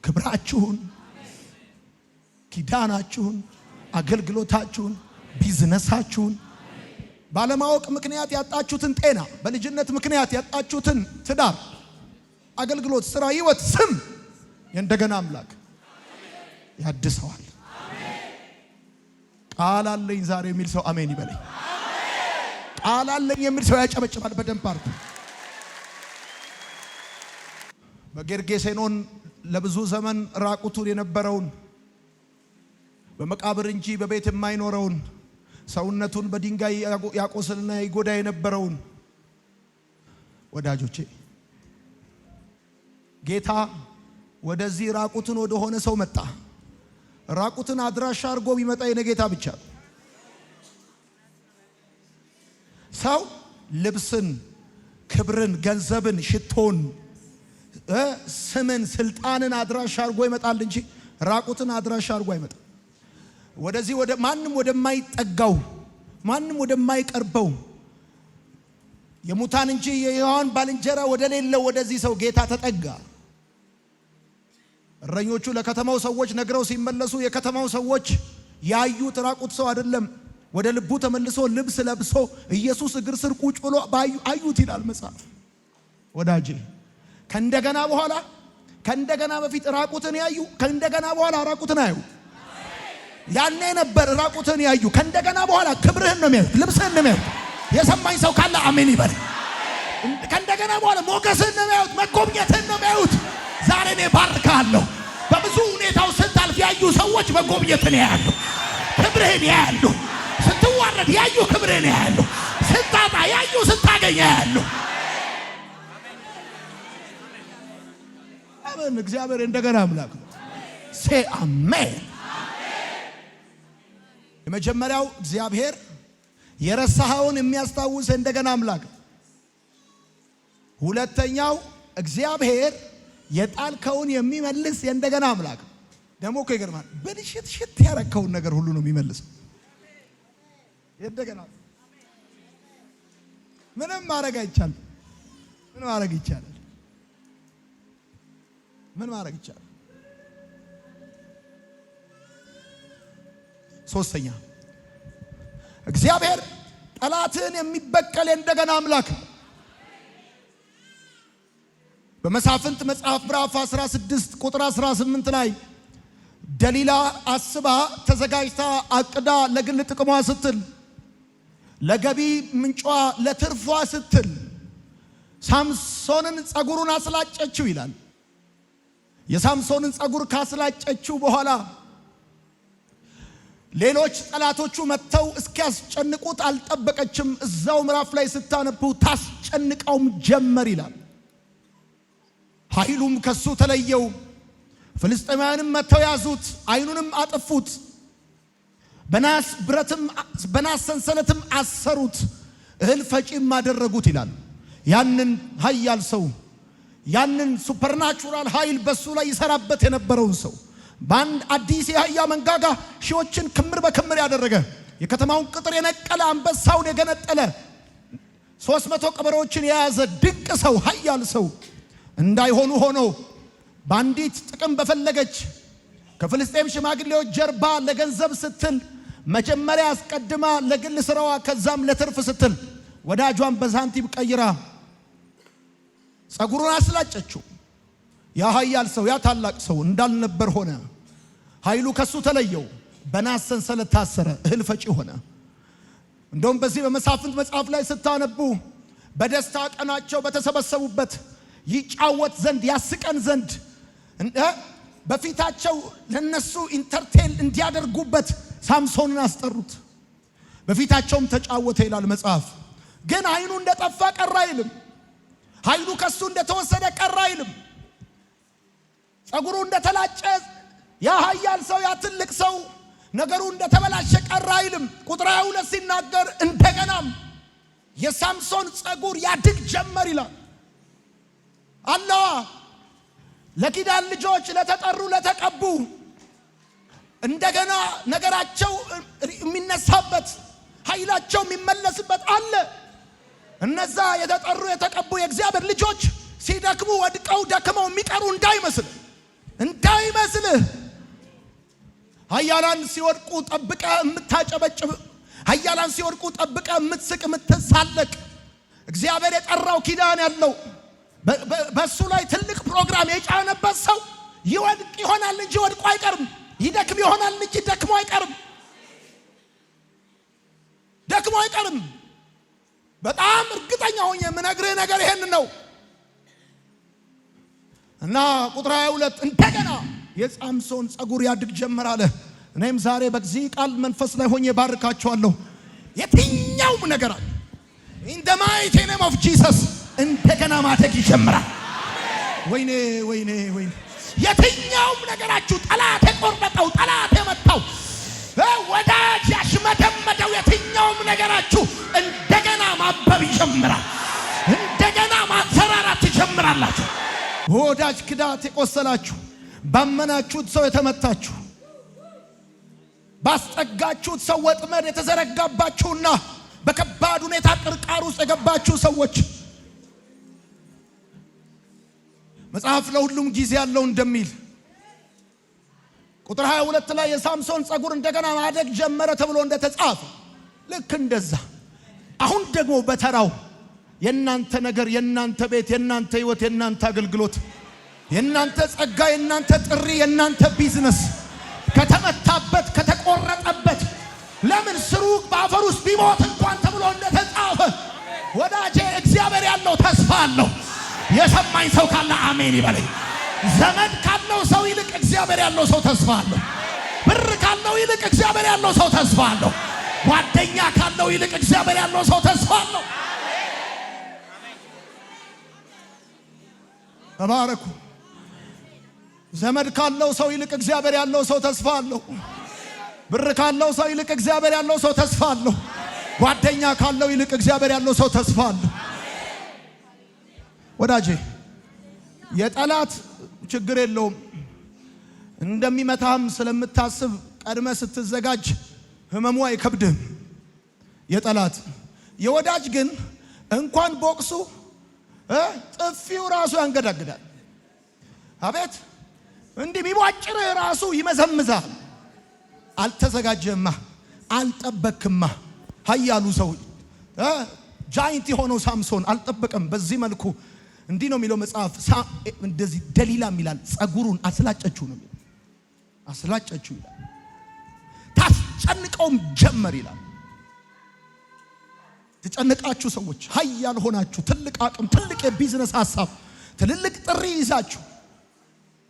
ክብራችሁን፣ ኪዳናችሁን፣ አገልግሎታችሁን፣ ቢዝነሳችሁን ባለማወቅ ምክንያት ያጣችሁትን ጤና፣ በልጅነት ምክንያት ያጣችሁትን ትዳር፣ አገልግሎት፣ ስራ፣ ህይወት፣ ስም የእንደገና አምላክ ያድሰዋል። ቃል አለኝ ዛሬ የሚል ሰው አሜን ይበለኝ። ቃል አለኝ የሚል ሰው ያጨበጭባል በደንብ አርጉ። በጌርጌሴኖን ለብዙ ዘመን ራቁቱን የነበረውን በመቃብር እንጂ በቤት የማይኖረውን ሰውነቱን በድንጋይ ያቆስልና ይጎዳ የነበረውን ወዳጆቼ ጌታ ወደዚህ ራቁትን ወደ ሆነ ሰው መጣ። ራቁትን አድራሻ አድርጎ ቢመጣ የነጌታ ብቻ ሰው ልብስን፣ ክብርን፣ ገንዘብን፣ ሽቶን፣ ስምን፣ ስልጣንን አድራሻ አድርጎ ይመጣል እንጂ ራቁትን አድራሻ አድርጎ አይመጣም። ወደዚህ ወደ ማንም ወደማይጠጋው ማንም ወደማይቀርበው የሙታን እንጂ የሕያዋን ባልንጀራ ወደ ሌለው ወደዚህ ሰው ጌታ ተጠጋ። እረኞቹ ለከተማው ሰዎች ነግረው ሲመለሱ የከተማው ሰዎች ያዩት ራቁት ሰው አይደለም። ወደ ልቡ ተመልሶ ልብስ ለብሶ ኢየሱስ እግር ስር ቁጭ ብሎ አዩት ይላል መጽሐፍ። ወዳጄ ከእንደገና በኋላ ከእንደገና በፊት ራቁትን ያዩ፣ ከእንደገና በኋላ ራቁትን አዩ። ያኔ ነበር ራቁትን ያዩ። ከእንደገና በኋላ ክብርህን ነው የሚያዩት፣ ልብስህን ነው የሚያዩት። የሰማኝ ሰው ካለ አሜን ይበል። ከእንደገና በኋላ ሞገስህን ነው የሚያዩት፣ መጎብኘትህን ነው የሚያዩት። ዛሬ እኔ ባርካለሁ። በብዙ ሁኔታው ስታልፍ ያዩ ሰዎች መጎብኘትን ያያሉ፣ ክብርህን ያያሉ። ስትዋረድ ያዩ ክብርህን ያያሉ፣ ስታጣ ያዩ ስታገኝ ያያሉ። አሜን። እግዚአብሔር እንደገና አምላክ ነው። ሴ አሜን። የመጀመሪያው እግዚአብሔር የረሳኸውን የሚያስታውስ እንደገና አምላክ። ሁለተኛው እግዚአብሔር የጣልከውን የሚመልስ እንደገና አምላክ። ደግሞ እኮ ይገርማል። በልሽት ሽት ያረከውን ነገር ሁሉ ነው የሚመልሰው። እንደገና ምንም ማድረግ አይቻልም። ምን ማድረግ ይቻላል? ምን ማድረግ ይቻላል? ሶስተኛ እግዚአብሔር ጠላትን የሚበቀል እንደገና አምላክ። በመሳፍንት መጽሐፍ ምዕራፍ 16 ቁጥር 18 ላይ ደሊላ አስባ ተዘጋጅታ አቅዳ ለግል ጥቅሟ ስትል ለገቢ ምንጯ ለትርፏ ስትል ሳምሶንን ጸጉሩን አስላጨችው ይላል። የሳምሶንን ጸጉር ካስላጨችው በኋላ ሌሎች ጠላቶቹ መጥተው እስኪያስጨንቁት አልጠበቀችም። እዛው ምዕራፍ ላይ ስታነቡ ታስጨንቀውም ጀመር ይላል። ኃይሉም ከሱ ተለየው። ፍልስጤማውያንም መጥተው ያዙት፣ ዓይኑንም አጠፉት፣ በናስ ሰንሰለትም አሰሩት፣ እህል ፈጪም አደረጉት ይላል። ያንን ኃያል ሰው ያንን ሱፐርናቹራል ኃይል በሱ ላይ ይሰራበት የነበረውን ሰው በአንድ አዲስ የአህያ መንጋጋ ሺዎችን ክምር በክምር ያደረገ የከተማውን ቅጥር የነቀለ አንበሳውን የገነጠለ 300 ቀበሮችን የያዘ ድንቅ ሰው ኃያል ሰው እንዳይሆኑ ሆኖ ባንዲት ጥቅም በፈለገች ከፍልስጤም ሽማግሌዎች ጀርባ ለገንዘብ ስትል መጀመሪያ አስቀድማ ለግል ስራዋ ከዛም ለትርፍ ስትል ወዳጇን በሳንቲም ቀይራ ጸጉሩን አስላጨችው። ያ ኃያል ሰው ያ ታላቅ ሰው እንዳልነበር ሆነ። ኃይሉ ከሱ ተለየው። በናስ ሰንሰለት ታሰረ፣ እህል ፈጪ ሆነ። እንደውም በዚህ በመሳፍንት መጽሐፍ ላይ ስታነቡ በደስታ ቀናቸው በተሰበሰቡበት ይጫወት ዘንድ ያስቀን ዘንድ በፊታቸው ለነሱ ኢንተርቴን እንዲያደርጉበት ሳምሶንን አስጠሩት። በፊታቸውም ተጫወተ ይላል መጽሐፍ። ግን ዓይኑ እንደጠፋ ቀረ አይልም። ኃይሉ ከሱ እንደተወሰደ ቀረ አይልም። ጸጉሩ እንደተላጨ ያ ኃያል ሰው ያ ትልቅ ሰው ነገሩ እንደተበላሸ ቀረ አይልም። ቁጥር 22 ሲናገር እንደገናም የሳምሶን ጸጉር ያድግ ጀመር ይላል። አላህ ለኪዳን ልጆች ለተጠሩ ለተቀቡ እንደገና ነገራቸው የሚነሳበት ኃይላቸው የሚመለስበት አለ። እነዛ የተጠሩ የተቀቡ የእግዚአብሔር ልጆች ሲደክሙ ወድቀው ደክመው የሚቀሩ እንዳይመስልህ ኃያላን ሲወድቁ ጠብቀ የምታጨበጭብ፣ ኃያላን ሲወድቁ ጠብቀ የምትስቅ የምትሳለቅ እግዚአብሔር የጠራው ኪዳን ያለው በሱ ላይ ትልቅ ፕሮግራም የጫነበት ሰው ይወድቅ ይሆናል እንጂ ወድቆ አይቀርም። ይደክም ይሆናል እንጂ ደክሞ አይቀርም። ደክሞ አይቀርም። በጣም እርግጠኛ ሆኜ የምነግርህ ነገር ይሄን ነው። እና ቁጥር 22 እንደገና የሳምሶን ጸጉር ያድግ ጀመር አለ። እኔም ዛሬ በዚህ ቃል መንፈስ ላይ ሆኜ ባርካቸዋለሁ። የትኛውም ነገር in the mighty name of Jesus እንደገና ማደግ ይጀምራል። ወይኔ ወይኔ ወይኔ የትኛውም ነገራችሁ ጠላት የቆረጠው ጠላት የመታው ወዳጅ ያሽመደመደው የትኛውም ነገራችሁ እንደገና ማበብ ይጀምራል። እንደገና ማንሰራራት ይጀምራላችሁ። ወዳጅ ክዳት የቆሰላችሁ ባመናችሁት ሰው የተመታችሁ ባስጠጋችሁት ሰው ወጥመድ የተዘረጋባችሁና በከባድ ሁኔታ ቅርቃር ውስጥ የገባችሁ ሰዎች መጽሐፍ ለሁሉም ጊዜ ያለው እንደሚል ቁጥር 22 ላይ የሳምሶን ጸጉር እንደገና ማደግ ጀመረ ተብሎ እንደተጻፈ ልክ እንደዛ አሁን ደግሞ በተራው የናንተ ነገር የናንተ ቤት የናንተ ህይወት የናንተ አገልግሎት የናንተ ጸጋ የናንተ ጥሪ የናንተ ቢዝነስ ከተመታበት ከተቆረጠበት ለምን ስሩ በአፈር ውስጥ ቢሞት እንኳን ተብሎ እንደተጻፈ ወዳጄ እግዚአብሔር ያለው ተስፋ አለው። የሰማኝ ሰው ካለ አሜን ይበለኝ። ዘመድ ካለው ሰው ይልቅ እግዚአብሔር ያለው ሰው ተስፋ አለው። ብር ካለው ይልቅ እግዚአብሔር ያለው ሰው ተስፋ አለው። ጓደኛ ካለው ይልቅ እግዚአብሔር ያለው ሰው ተስፋ አለው። ተባረኩ። ዘመድ ካለው ሰው ይልቅ እግዚአብሔር ያለው ሰው ተስፋ አለው። ብር ካለው ሰው ይልቅ እግዚአብሔር ያለው ሰው ተስፋ አለው። ጓደኛ ካለው ይልቅ እግዚአብሔር ያለው ሰው ተስፋ አለው። ወዳጄ የጠላት ችግር የለውም። እንደሚመታም ስለምታስብ ቀድመ ስትዘጋጅ ህመሙ አይከብድም። የጠላት የወዳጅ ግን እንኳን ቦክሱ ጥፊው ራሱ ያንገዳግዳል። አቤት እንዲህ ቢቧጭርህ ራሱ ይመዘምዛል። አልተዘጋጀህማ፣ አልጠበክማ። ኃያሉ ሰው ጃይንት የሆነው ሳምሶን አልጠበቀም። በዚህ መልኩ እንዲህ ነው የሚለው መጽሐፍ። እንደዚህ ደሊላ ይላል ጸጉሩን አስላጨችው ነው የሚለው። አስላጨችው ይላል። ታስጨንቀውም ጀመር ይላል። ተጨነቃችሁ ሰዎች ኃያል ሆናችሁ ትልቅ አቅም ትልቅ የቢዝነስ ሐሳብ ትልልቅ ጥሪ ይዛችሁ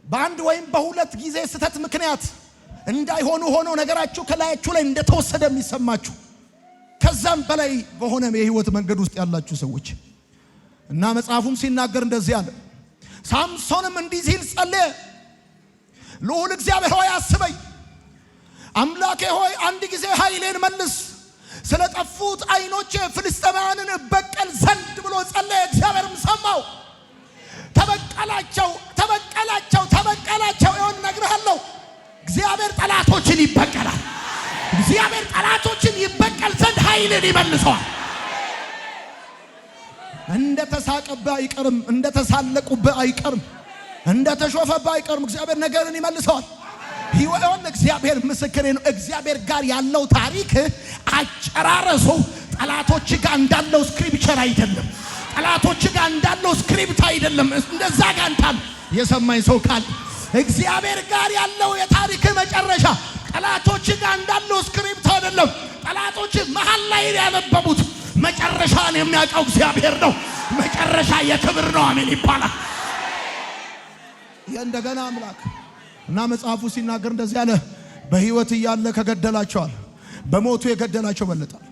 በአንድ ወይም በሁለት ጊዜ ስተት ምክንያት እንዳይሆኑ ሆኖ ነገራችሁ ከላያችሁ ላይ እንደተወሰደ የሚሰማችሁ ከዛም በላይ በሆነ የህይወት መንገድ ውስጥ ያላችሁ ሰዎች እና መጽሐፉም ሲናገር እንደዚህ አለ። ሳምሶንም እንዲህ ሲል ጸለየ። ልዑል እግዚአብሔር ሆይ አስበኝ፣ አምላኬ ሆይ አንድ ጊዜ ኃይሌን መልስ፣ ስለጠፉት አይኖቼ ፍልስጤማውያንን በቀል ዘንድ ብሎ ጸለየ። እግዚአብሔርም ሰማው። ተበቀላቸው ተበቀላቸው ተበቀላቸው። ይሁን ነግርሃለሁ፣ እግዚአብሔር ጠላቶችን ይበቀላል። እግዚአብሔር ጠላቶችን ይበቀል ዘንድ ኃይልን ይመልሰዋል። እንደተሳቀብህ አይቀርም፣ እንደተሳለቁብህ አይቀርም፣ እንደተሾፈብህ አይቀርም። እግዚአብሔር ነገርን ይመልሰዋል። ይሁን እግዚአብሔር ምስክሬ ነው። እግዚአብሔር ጋር ያለው ታሪክ አጨራረሱ ጠላቶች ጋር እንዳለው ስክሪፕቸር አይደለም። ጠላቶች ጋር እንዳለው ስክሪፕት አይደለም። እንደዛ ጋር እንታል የሰማኝ ሰው ካለ እግዚአብሔር ጋር ያለው የታሪክ መጨረሻ ጠላቶች ጋር እንዳለው ስክሪፕት አይደለም። ጠላቶች መሃል ላይ ያነበቡት መጨረሻን የሚያውቀው እግዚአብሔር ነው። መጨረሻ የክብር ነው። አሜን ይባላል። የእንደገና አምላክ እና መጽሐፉ ሲናገር እንደዚህ ያለ በህይወት እያለ ከገደላቸዋል በሞቱ የገደላቸው በለጣል።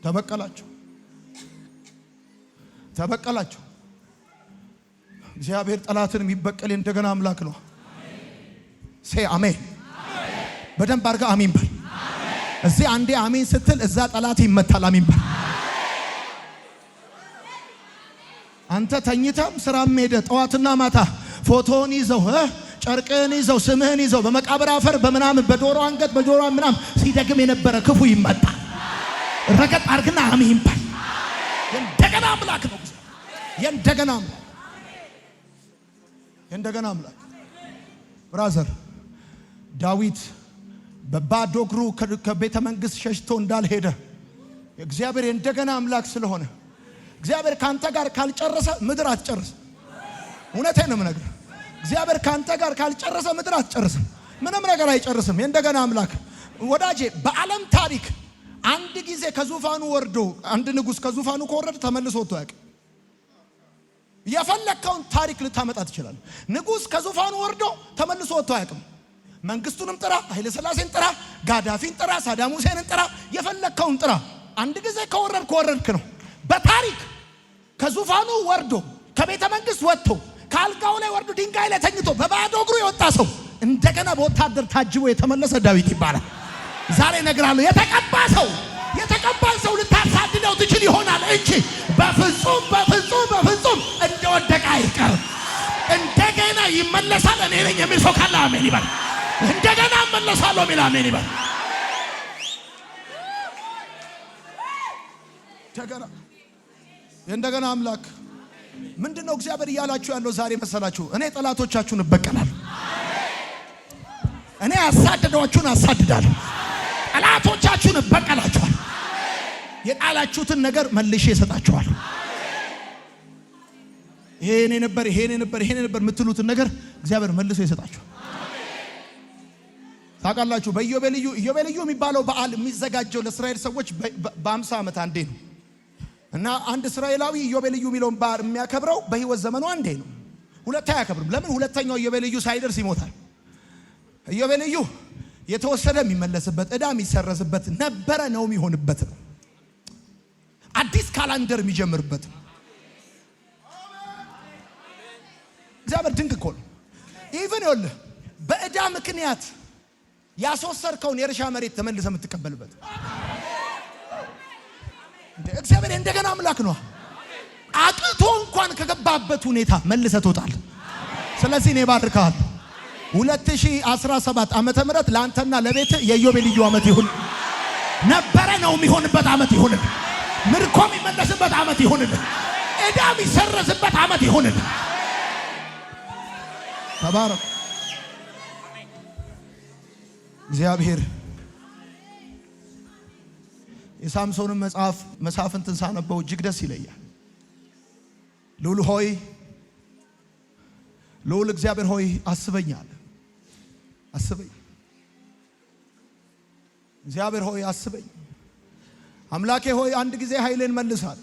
ተበቀላቸው ተበቀላቸው። እግዚአብሔር ጠላትን የሚበቀል እንደገና አምላክ ነው። ሴ አሜን። በደንብ አድርጋ አሜን በል። እዚህ አንዴ አሜን ስትል እዛ ጠላት ይመታል። አሜን በል። አንተ ተኝተም ስራም ሄደ ጠዋትና ማታ ፎቶን ይዘው ጨርቅን ይዘው ስምህን ይዘው በመቃብር አፈር በመናም በዶሮ አንገት በጆሮ ምናም ሲደግም የነበረ ክፉ ይመታል። ረገጥ አርግና አሜን በል። የእንደገና አምላክ ነው። የእንደገና አምላክ የእንደገና አምላክ ብራዘር ዳዊት በባዶ እግሩ ከቤተ መንግስት ሸሽቶ እንዳልሄደ እግዚአብሔር የእንደገና አምላክ ስለሆነ እግዚአብሔር ካንተ ጋር ካልጨረሰ ምድር አትጨርስ። እውነቴን ነው የምነግርህ። እግዚአብሔር ካንተ ጋር ካልጨረሰ ምድር አትጨርስም። ምንም ነገር አይጨርስም። የእንደገና አምላክ ወዳጄ በዓለም ታሪክ አንድ ጊዜ ከዙፋኑ ወርዶ አንድ ንጉስ ከዙፋኑ ከወረደ ተመልሶ ወጥቶ ያውቅ። የፈለከውን ታሪክ ልታመጣ ትችላለህ። ንጉስ ከዙፋኑ ወርዶ ተመልሶ ወጥቶ አያውቅም። መንግስቱንም ጥራ፣ ኃይለ ሥላሴን ጥራ፣ ጋዳፊን ጥራ፣ ሳዳም ሁሴንን ጥራ፣ የፈለከውን ጥራ። አንድ ጊዜ ከወረድክ ነው። በታሪክ ከዙፋኑ ወርዶ ከቤተ መንግስት ወጥቶ ካልጋው ላይ ወርዶ ድንጋይ ላይ ተኝቶ በባዶ እግሩ የወጣ ሰው እንደገና በወታደር ታጅቦ የተመለሰ ዳዊት ይባላል። ዛሬ እነግራለሁ የተቀባ ሰው ልታሳድደው ትችል ይሆናል እንጂ በፍጹም እንደወደቀ አይቀርም። እንደገና ይመለሳል። እኔ ነኝ የሚል ሰው ካለ አሜን ይበል። እንደገና እመለሳለሁ የሚል አሜን ይበል። እንደገና አምላክ ምንድነው እግዚአብሔር እያላችሁ ያለው ዛሬ መሰላችሁ? እኔ ጠላቶቻችሁን እበቀላለሁ። እኔ ያሳደዷችሁን አሳድዳለሁ። ጠላቶቻችሁን እበቀላችኋለሁ። የጣላችሁትን ነገር መልሼ እሰጣችኋለሁ። ይሄኔ ነበር የምትሉትን ነገር እግዚአብሔር መልሶ ይሰጣችኋል። ታውቃላችሁ በኢዮቤልዩ የሚባለው በዓል የሚዘጋጀው ለእስራኤል ሰዎች በ50 ዓመት አንዴ ነው። እና አንድ እስራኤላዊ ኢዮቤልዩ የሚለውን በዓል የሚያከብረው በህይወት ዘመኑ አንዴ ነው። ሁለቴ አያከብርም። ለምን? ሁለተኛው ኢዮቤልዩ ሳይደርስ ይሞታል። ኢዮቤልዩ የተወሰደ የሚመለስበት፣ ዕዳ የሚሰረዝበት፣ ነበረ ነው የሚሆንበት ነው። አዲስ ካላንደር የሚጀምርበት ነው። እግዚአብሔር ድንቅ እኮ ነው። ኢቭን ይኸውልህ በዕዳ ምክንያት ያስወሰርከውን የእርሻ መሬት ተመልሰህ የምትቀበልበት እግዚአብሔር እንደገና አምላክ ነው። አቅቶ እንኳን ከገባበት ሁኔታ መልሰህ ትወጣለህ። ስለዚህ እኔ ባርካለሁ። 2017 ዓመተ ምህረት ለአንተና ለቤት የኢዮቤልዩ ዓመት ይሁን። ነበረ ነው የሚሆንበት ዓመት ይሁን። ምርኮ የሚመለስበት ዓመት ይሁን። ዕዳ የሚሰረዝበት ዓመት ይሁን። ተባረክ እግዚአብሔር። የሳምሶንን መጽሐፍን ሳነበው እጅግ ደስ ይለኛል። ልዑል እግዚአብሔር ሆይ አስበኝ አለ። አስበኝ እግዚአብሔር ሆይ አስበኝ። አምላኬ ሆይ አንድ ጊዜ ኃይሌን መልሳል።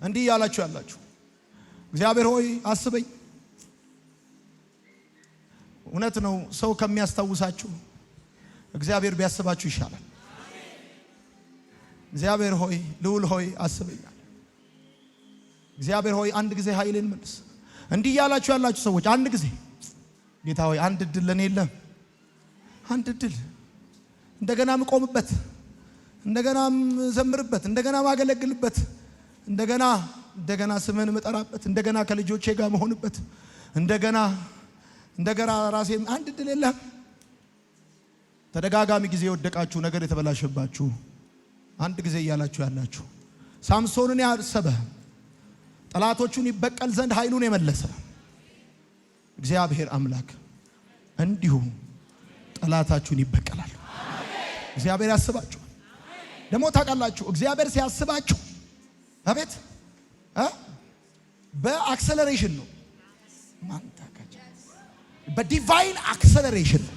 እንዲህ ያላችሁ ያላችሁ እግዚአብሔር ሆይ አስበኝ። እውነት ነው። ሰው ከሚያስታውሳችሁ እግዚአብሔር ቢያስባችሁ ይሻላል። እግዚአብሔር ሆይ ልዑል ሆይ አስበኝ። እግዚአብሔር ሆይ አንድ ጊዜ ኃይሌን መልስ። እንዲህ ያላችሁ ያላችሁ ሰዎች አንድ ጊዜ ጌታ ሆይ አንድ እድል ለኔ የለም። አንድ እድል እንደገና ምቆምበት፣ እንደገና ዘምርበት፣ እንደገና ማገለግልበት፣ እንደገና ስምህን መጠራበት፣ እንደገና ከልጆቼ ጋር መሆንበት፣ እንደገና ራሴ አንድ እድል የለም። ተደጋጋሚ ጊዜ የወደቃችሁ ነገር የተበላሸባችሁ አንድ ጊዜ እያላችሁ ያላችሁ ሳምሶንን ያሰበ ጠላቶቹን ይበቀል ዘንድ ኃይሉን የመለሰ እግዚአብሔር አምላክ እንዲሁ ጠላታችሁን ይበቀላል። እግዚአብሔር ያስባችሁ። ደግሞ ታውቃላችሁ እግዚአብሔር ሲያስባችሁ አቤት በአክሰለሬሽን ነው። በዲቫይን አክሰለሬሽን ነው።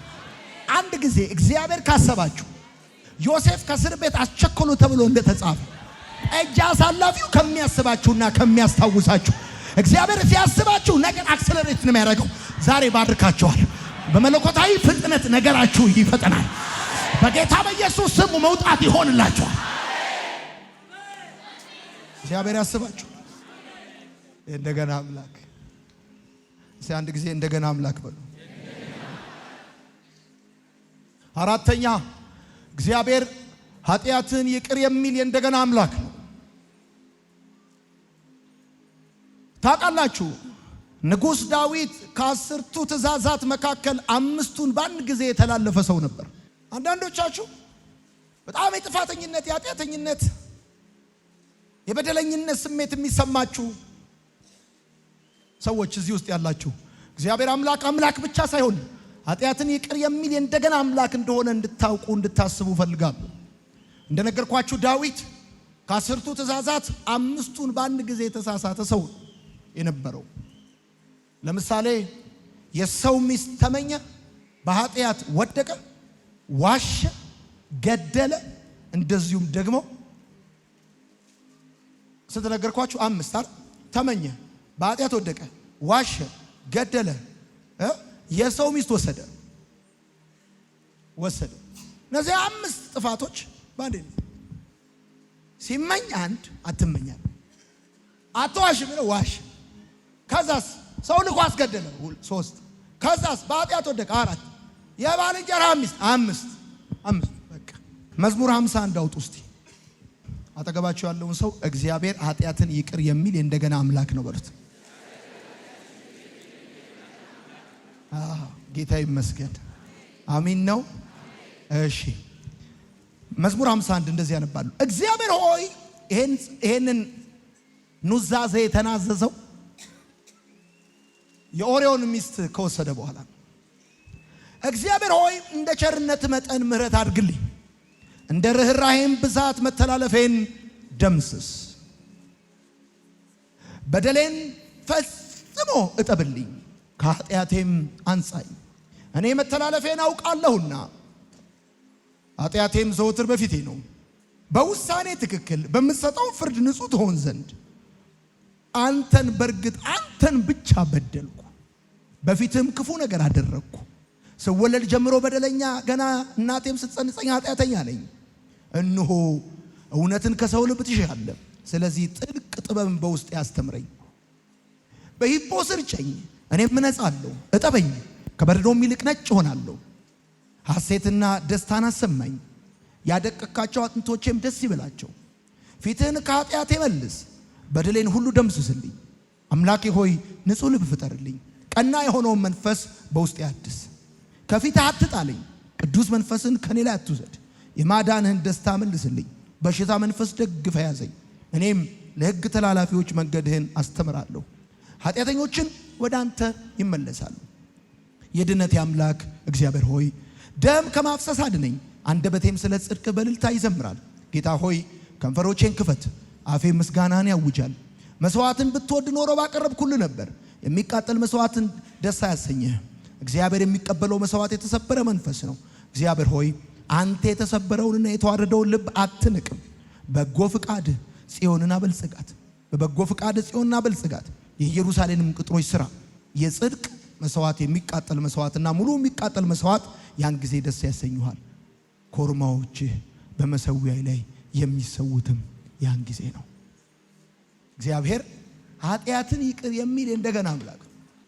አንድ ጊዜ እግዚአብሔር ካሰባችሁ ዮሴፍ ከእስር ቤት አስቸኮሉ ተብሎ እንደተጻፈ እጅ አሳላፊው ከሚያስባችሁና ከሚያስታውሳችሁ እግዚአብሔር ሲያስባችሁ ነገር አክሰለሬት ነው የሚያደርገው። ዛሬ ባርካችኋል። በመለኮታዊ ፍጥነት ነገራችሁ ይፈጠናል። በጌታ በኢየሱስ ስም መውጣት ይሆንላችኋል። እግዚአብሔር ያስባችሁ። እንደገና አምላክ እስቲ አንድ ጊዜ እንደገና አምላክ በሉ። አራተኛ እግዚአብሔር ኃጢአትን ይቅር የሚል የእንደገና አምላክ ነው። ታውቃላችሁ ንጉሥ ዳዊት ከ10ቱ ትእዛዛት መካከል 5ቱን በአንድ ጊዜ የተላለፈ ሰው ነበር። አንዳንዶቻችሁ በጣም የጥፋተኝነት፣ የኃጢአተኝነት፣ የበደለኝነት ስሜት የሚሰማችሁ ሰዎች እዚህ ውስጥ ያላችሁ እግዚአብሔር አምላክ ብቻ ሳይሆን ኃጢአትን ይቅር የሚል የእንደገና አምላክ እንደሆነ እንድታውቁ እንድታስቡ ፈልጋለሁ። እንደነገርኳችሁ ዳዊት ከ10ቱ ትእዛዛት 5ቱን በአንድ ጊዜ የተሳሳተ ሰው የነበረው። ለምሳሌ የሰው ሚስት ተመኘ፣ በኃጢአት ወደቀ፣ ዋሸ፣ ገደለ። እንደዚሁም ደግሞ ስትነገርኳችሁ 5 አይደል? ተመኘ፣ በኃጢአት ወደቀ፣ ዋሸ፣ ገደለ፣ የሰው ሚስት ወሰደ። እነዚህ 5 ጥፋቶች ባንዴ ነው። ሲመኝ አንድ አትመኛል። አትዋሽ ብለው ዋሽ፣ ከዛስ ሰው ልኮ አስገደለ 3 ከዛስ በኃጢአት ወደቀ 4 የባልንጀራ ሚስት 5 በቃ መዝሙር 51 አውጡ እስቲ አጠገባቸው ያለውን ሰው እግዚአብሔር ኃጢአትን ይቅር የሚል እንደገና አምላክ ነው በሉት። ጌታ ይመስገን አሜን ነው። እሺ መዝሙር 51 እንደዚህ ያነባሉ። እግዚአብሔር ሆይ ይሄንን ኑዛዜ የተናዘዘው የኦሪዮን ሚስት ከወሰደ በኋላ እግዚአብሔር ሆይ እንደ ቸርነት መጠን ምሕረት አድርግልኝ፣ እንደ ርኅራኄም ብዛት መተላለፌን ደምስስ፣ በደሌን ፈጽሞ እጠብልኝ፣ ከኃጢአቴም አንጻኝ። እኔ መተላለፌን አውቃለሁና ኃጢአቴም ዘወትር በፊቴ ነው። በውሳኔ ትክክል በምትሰጠው ፍርድ ንጹሕ ትሆን ዘንድ በርግጥ አንተን ብቻ በደልኩ፣ በፊትም ክፉ ነገር አደረግኩ። ስወለድ ጀምሮ በደለኛ፣ ገና እናቴም ስትጸንሰኝ ኃጢአተኛ ነኝ። እነሆ እውነትን ከሰው ልብ ትሻለህ፣ ስለዚህ ጥልቅ ጥበብን በውስጥ ያስተምረኝ። በሂፖ ስር ጨኝ፣ እኔም እነጻለሁ። እጠበኝ፣ ከበረዶም ይልቅ ነጭ እሆናለሁ። ሐሴትና ደስታን አሰማኝ፣ ያደቀካቸው አጥንቶቼም ደስ ይበላቸው። ፊትህን ከኃጢአቴ መልስ፣ በደሌን ሁሉ ደምስስልኝ። አምላኬ ሆይ ንጹሕ ልብ ፍጠርልኝ፣ ቀና የሆነውን መንፈስ በውስጤ አድስ። ከፊትህ አትጣለኝ፣ ቅዱስ መንፈስን ከኔ ላይ አትውሰድ። የማዳንህን ደስታ መልስልኝ፣ በሽታ መንፈስ ደግፈ ያዘኝ። እኔም ለሕግ ተላላፊዎች መንገድህን አስተምራለሁ፣ ኃጢአተኞችን ወደ አንተ ይመለሳሉ። የድነቴ አምላክ እግዚአብሔር ሆይ ደም ከማፍሰስ አድነኝ፣ አንደበቴም ስለ ጽድቅ በእልልታ ይዘምራል። ጌታ ሆይ ከንፈሮቼን ክፈት፣ አፌ ምስጋናን ያውጃል። መስዋዕትን ብትወድ ኖሮ ባቀረብኩልህ ነበር፣ የሚቃጠል መስዋዕትን ደስ አያሰኝህ። እግዚአብሔር የሚቀበለው መስዋዕት የተሰበረ መንፈስ ነው። እግዚአብሔር ሆይ አንተ የተሰበረውንና የተዋረደውን ልብ አትንቅም። በጎ ፍቃድ ጽዮንን አበልጽጋት፣ በበጎ ፍቃድ ጽዮንን አበልጽጋት። የኢየሩሳሌምም ቅጥሮች ስራ የጽድቅ መስዋዕት፣ የሚቃጠል መስዋዕትና ሙሉ የሚቃጠል መስዋዕት ያን ጊዜ ደስ ያሰኙሃል። ኮርማዎችህ በመሰዊያዬ ላይ የሚሰውትም ያን ጊዜ ነው። እግዚአብሔር ኃጢአትን ይቅር የሚል እንደገና አምላክ።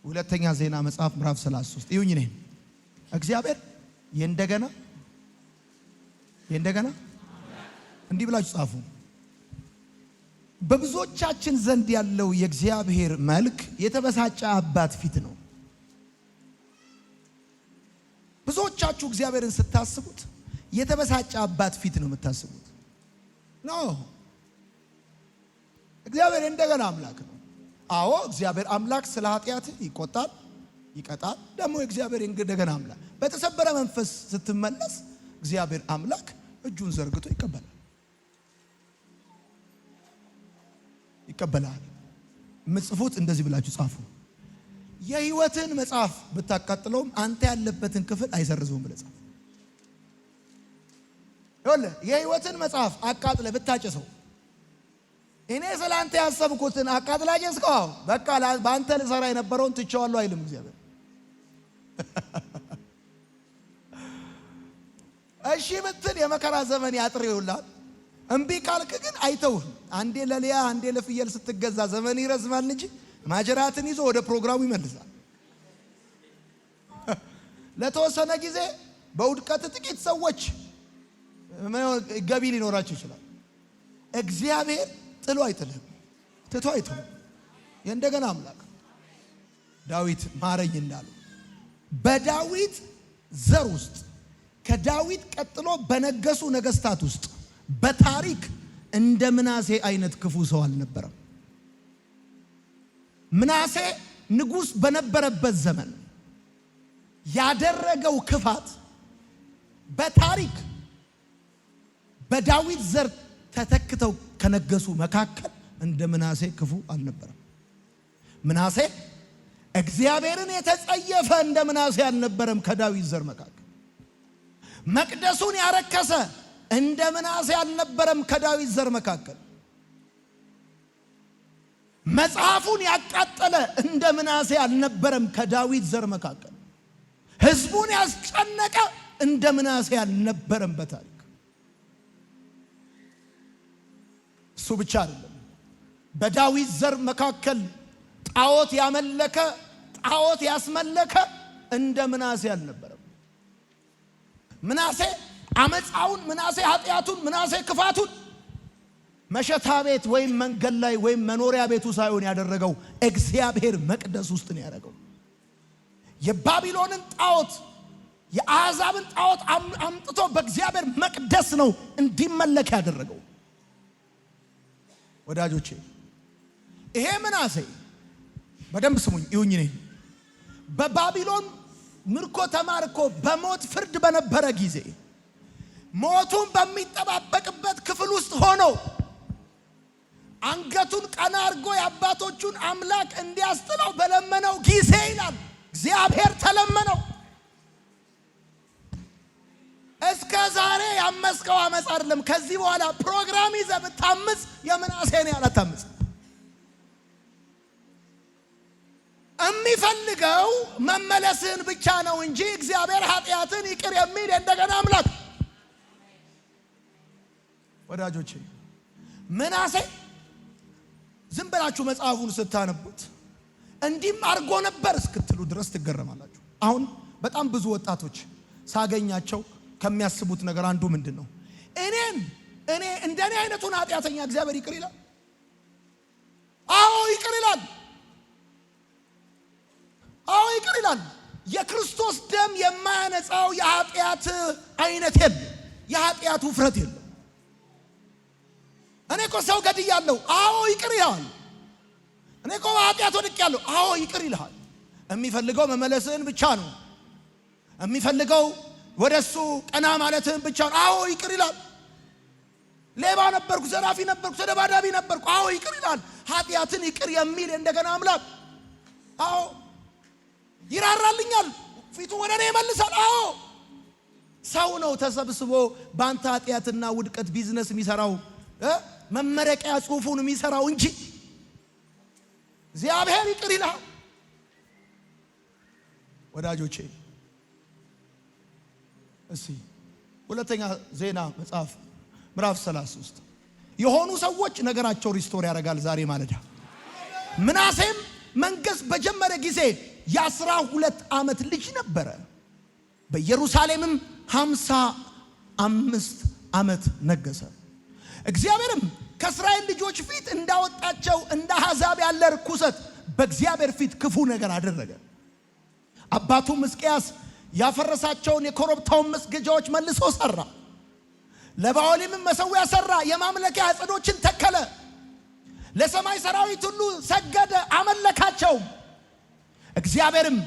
ሁለተኛ ዜና መጽሐፍ ምዕራፍ 33 ይሁን እኔ እግዚአብሔር የእንደገና እንዲህ ብላችሁ ጻፉ። በብዙዎቻችን ዘንድ ያለው የእግዚአብሔር መልክ የተበሳጨ አባት ፊት ነው። ብዙዎቻችሁ እግዚአብሔርን ስታስቡት የተበሳጨ አባት ፊት ነው የምታስቡት። ኖ እግዚአብሔር እንደገና አምላክ ነው። አዎ እግዚአብሔር አምላክ ስለ ኃጢአት ይቆጣል፣ ይቀጣል። ደግሞ እግዚአብሔር እንደገና አምላክ በተሰበረ መንፈስ ስትመለስ እግዚአብሔር አምላክ እጁን ዘርግቶ ይቀበላል። ምጽፉት እንደዚህ ብላችሁ ጻፉ። የሕይወትን መጽሐፍ ብታቃጥለውም አንተ ያለበትን ክፍል አይሰርዘውም ብለህ ጻፍ። ይኸውልህ የሕይወትን መጽሐፍ አቃጥለ ብታጨሰው እኔ ስላንተ ያሰብኩትን አቃጥላጨስከው በቃ በአንተ ልሰራ የነበረውን ትቼዋለሁ አይልም እግዚአብሔር። እሺ ብትል የመከራ ዘመን ያጥር ይውላል። እምቢ ካልክ ግን አይተውህ። አንዴ ለሊያ አንዴ ለፍየል ስትገዛ ዘመን ይረዝማል እንጂ ማጀራትን ይዞ ወደ ፕሮግራሙ ይመልሳል። ለተወሰነ ጊዜ በውድቀት ጥቂት ሰዎች ገቢ ሊኖራቸው ይችላል። እግዚአብሔር ጥሎ አይጥልህም፣ ትቶ አይተውም። የእንደገና አምላክ ዳዊት ማረኝ እንዳለው በዳዊት ዘር ውስጥ ከዳዊት ቀጥሎ በነገሱ ነገስታት ውስጥ በታሪክ እንደ ምናሴ አይነት ክፉ ሰው አልነበረም። ምናሴ ንጉስ በነበረበት ዘመን ያደረገው ክፋት በታሪክ በዳዊት ዘር ተተክተው ከነገሱ መካከል እንደ ምናሴ ክፉ አልነበረም። ምናሴ እግዚአብሔርን የተጸየፈ እንደ ምናሴ አልነበረም። ከዳዊት ዘር መካከል መቅደሱን ያረከሰ እንደ ምናሴ አልነበረም። ከዳዊት ዘር መካከል መጽሐፉን ያቃጠለ እንደ ምናሴ አልነበረም። ከዳዊት ዘር መካከል ሕዝቡን ያስጨነቀ እንደ ምናሴ አልነበረም። በታሪክ እሱ ብቻ አይደለም። በዳዊት ዘር መካከል ጣዖት ያመለከ ጣዖት ያስመለከ እንደ ምናሴ አልነበረም። ምናሴ አመፃውን፣ ምናሴ ኃጢአቱን፣ ምናሴ ክፋቱን መሸታ ቤት ወይም መንገድ ላይ ወይም መኖሪያ ቤቱ ሳይሆን ያደረገው እግዚአብሔር መቅደስ ውስጥ ነው ያደረገው። የባቢሎንን ጣዖት የአሕዛብን ጣዖት አምጥቶ በእግዚአብሔር መቅደስ ነው እንዲመለክ ያደረገው። ወዳጆቼ ይሄ ምናሴ በደንብ ስሙኝ ይሁኝ ነኝ በባቢሎን ምርኮ ተማርኮ በሞት ፍርድ በነበረ ጊዜ ሞቱን በሚጠባበቅበት ክፍል ውስጥ ሆኖ አንገቱን ቀና አድርጎ የአባቶቹን አምላክ እንዲያስጥለው በለመነው ጊዜ ይላል እግዚአብሔር ተለመነው። እስከ ዛሬ ያመስከው አመጽ አይደለም። ከዚህ በኋላ ፕሮግራም ይዘህ ብታምጽ የምናሴን ያላታምጽ። የሚፈልገው መመለስን ብቻ ነው እንጂ እግዚአብሔር ኃጢአትን ይቅር የሚል እንደገና አምላክ። ወዳጆቼ ምናሴ ዝም ብላችሁ መጽሐፉን ስታነቡት እንዲም አርጎ ነበር እስክትሉ ድረስ ትገረማላችሁ። አሁን በጣም ብዙ ወጣቶች ሳገኛቸው ከሚያስቡት ነገር አንዱ ምንድነው? እኔ እንደኔ አይነቱን ኃጢአተኛ እግዚአብሔር ይቅር ይላል? አዎ ይቅር ይላል። አዎ ይቅር ይላል። የክርስቶስ ደም የማያነጻው የኃጢአት አይነት የለም፣ የኃጢአት ውፍረት የለም። እኔ እኮ ሰው ገድያለሁ፣ አዎ ይቅር ይላል። እኔ እኮ ኃጢአት ወድቄያለሁ፣ አዎ ይቅር ይላል። የሚፈልገው መመለስን ብቻ ነው። የሚፈልገው ወደሱ ቀና ማለትን ብቻ ነው። አዎ ይቅር ይላል። ሌባ ነበርኩ፣ ዘራፊ ነበርኩ፣ ተደባዳቢ ነበርኩ፣ አዎ ይቅር ይላል። ኃጢአትን ይቅር የሚል እንደገና አምላክ። አዎ ይራራልኛል፣ ፊቱ ወደ እኔ ይመልሳል። አዎ ሰው ነው ተሰብስቦ ባንተ ኃጢአትና ውድቀት ቢዝነስ የሚሰራው መመረቂያ ጽሑፉን የሚሰራው እንጂ እግዚአብሔር ይቅር ይላል። ወዳጆቼ እሺ ሁለተኛ ዜና መጽሐፍ ምዕራፍ 33 የሆኑ ሰዎች ነገራቸው ሪስቶር ያደርጋል ዛሬ ማለዳ። ምናሴም መንገስ በጀመረ ጊዜ የ12 ዓመት ልጅ ነበረ። በኢየሩሳሌምም 55 ዓመት ነገሰ። እግዚአብሔርም ከእስራኤል ልጆች ፊት እንዳወጣቸው እንደ አሕዛብ ያለ ርኩሰት በእግዚአብሔር ፊት ክፉ ነገር አደረገ። አባቱም ሕዝቅያስ ያፈረሳቸውን የኮረብታውን መስገጃዎች መልሶ ሰራ። ለባኦሊምም መሠዊያ ሰራ። የማምለኪያ ዐፀዶችን ተከለ። ለሰማይ ሰራዊት ሁሉ ሰገደ፣ አመለካቸው። እግዚአብሔርም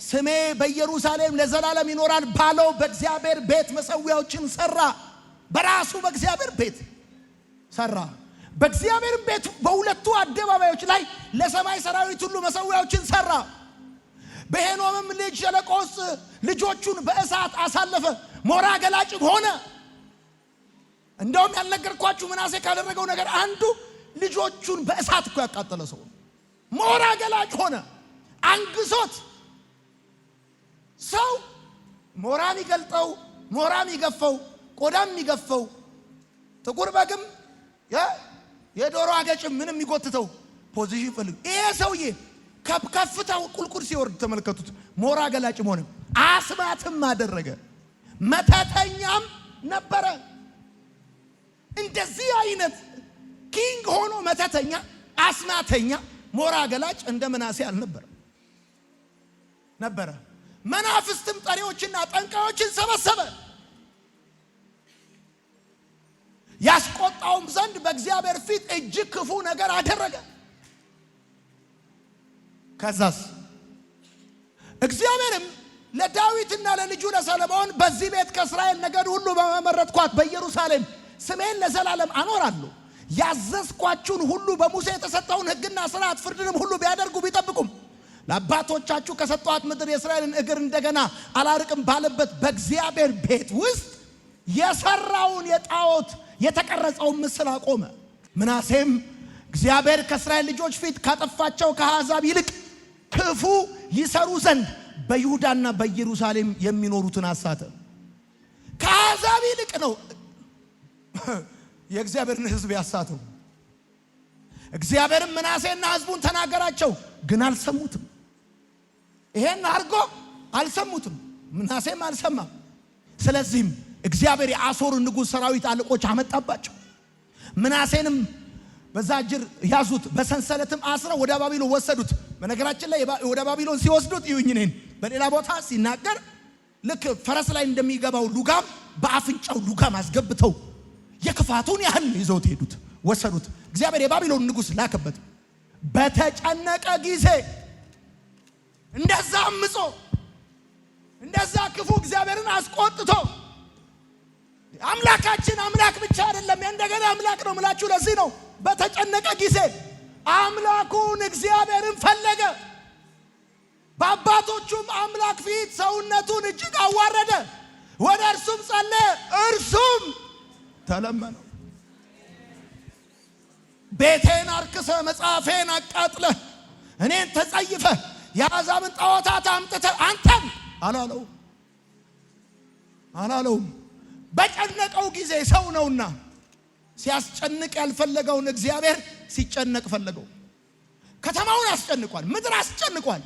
ስሜ በኢየሩሳሌም ለዘላለም ይኖራል ባለው በእግዚአብሔር ቤት መሠዊያዎችን ሰራ። በራሱ በእግዚአብሔር ቤት ሰራ። በእግዚአብሔር ቤት በሁለቱ አደባባዮች ላይ ለሰማይ ሰራዊት ሁሉ መሠዊያዎችን ሰራ። በሄኖምም ልጅ ሸለቆ ውስጥ ልጆቹን በእሳት አሳለፈ። ሞራ ገላጭ ሆነ። እንደውም ያልነገርኳችሁ ምናሴ ካደረገው ነገር አንዱ ልጆቹን በእሳት እኮ ያቃጠለ ሰው ሞራ ገላጭ ሆነ። አንግሶት ሰው ሞራም ይገልጠው፣ ሞራም ይገፈው፣ ቆዳም ይገፈው፣ ጥቁር በግም የዶሮ አገጭም ምንም ይጎትተው ፖዚሽን ፈልግ። ይሄ ሰውዬ ከፍታው ቁልቁል ሲወርድ ተመልከቱት። ሞራ ገላጭም ሆነ፣ አስማትም አደረገ፣ መተተኛም ነበረ። እንደዚህ አይነት ኪንግ ሆኖ መተተኛ፣ አስማተኛ፣ ሞራ ገላጭ እንደ ምናሴ አልነበረ ነበረ። መናፍስትም ጠሪዎችና ጠንቋዮችን ሰበሰበ። ያስቆጣውም ዘንድ በእግዚአብሔር ፊት እጅግ ክፉ ነገር አደረገ። ከዛስ እግዚአብሔርም ለዳዊትና ለልጁ ለሰሎሞን በዚህ ቤት ከእስራኤል ነገድ ሁሉ በመመረጥኳት በኢየሩሳሌም ስሜን ለዘላለም አኖራለሁ፣ ያዘዝኳችሁን ሁሉ በሙሴ የተሰጠውን ሕግና ሥርዓት ፍርድንም ሁሉ ቢያደርጉ ቢጠብቁም ለአባቶቻችሁ ከሰጠኋት ምድር የእስራኤልን እግር እንደገና አላርቅም ባለበት በእግዚአብሔር ቤት ውስጥ የሰራውን የጣዖት የተቀረጸውን ምስል አቆመ። ምናሴም እግዚአብሔር ከእስራኤል ልጆች ፊት ካጠፋቸው ከአሕዛብ ይልቅ ክፉ ይሰሩ ዘንድ በይሁዳና በኢየሩሳሌም የሚኖሩትን አሳተ። ከአሕዛብ ይልቅ ነው የእግዚአብሔርን ሕዝብ ያሳተው። እግዚአብሔር ምናሴና ሕዝቡን ተናገራቸው፣ ግን አልሰሙትም። ይሄን አርጎ አልሰሙትም፣ ምናሴም አልሰማም። ስለዚህም እግዚአብሔር የአሦር ንጉሥ ሰራዊት አለቆች አመጣባቸው። ምናሴንም በዛ እጅር ያዙት፣ በሰንሰለትም አስረው ወደ ባቢሎን ወሰዱት። በነገራችን ላይ ወደ ባቢሎን ሲወስዱት ይሁን ነን በሌላ ቦታ ሲናገር ልክ ፈረስ ላይ እንደሚገባው ሉጋም በአፍንጫው ሉጋም አስገብተው የክፋቱን ያህል ይዘውት ሄዱት፣ ወሰዱት። እግዚአብሔር የባቢሎን ንጉሥ ላከበት። በተጨነቀ ጊዜ እንደዛ አምጾ እንደዛ ክፉ እግዚአብሔርን አስቆጥቶ አምላካችን አምላክ ብቻ አይደለም እንደገና አምላክ ነው ምላችሁ። ለዚህ ነው በተጨነቀ ጊዜ አምላኩን እግዚአብሔርን ፈለገ። በአባቶቹም አምላክ ፊት ሰውነቱን እጅግ አዋረደ። ወደ እርሱም ጸለየ፣ እርሱም ተለመነው። ቤቴን አርክሰ መጽሐፌን አቃጥለ እኔን ተጸይፈ የአሕዛብን ጣዖታት አምጥተ አንተን አላለውም። በጨነቀው ጊዜ ሰው ነውና ሲያስጨንቅ ያልፈለገውን እግዚአብሔር ሲጨነቅ ፈለገው። ከተማውን አስጨንቋል፣ ምድር አስጨንቋል።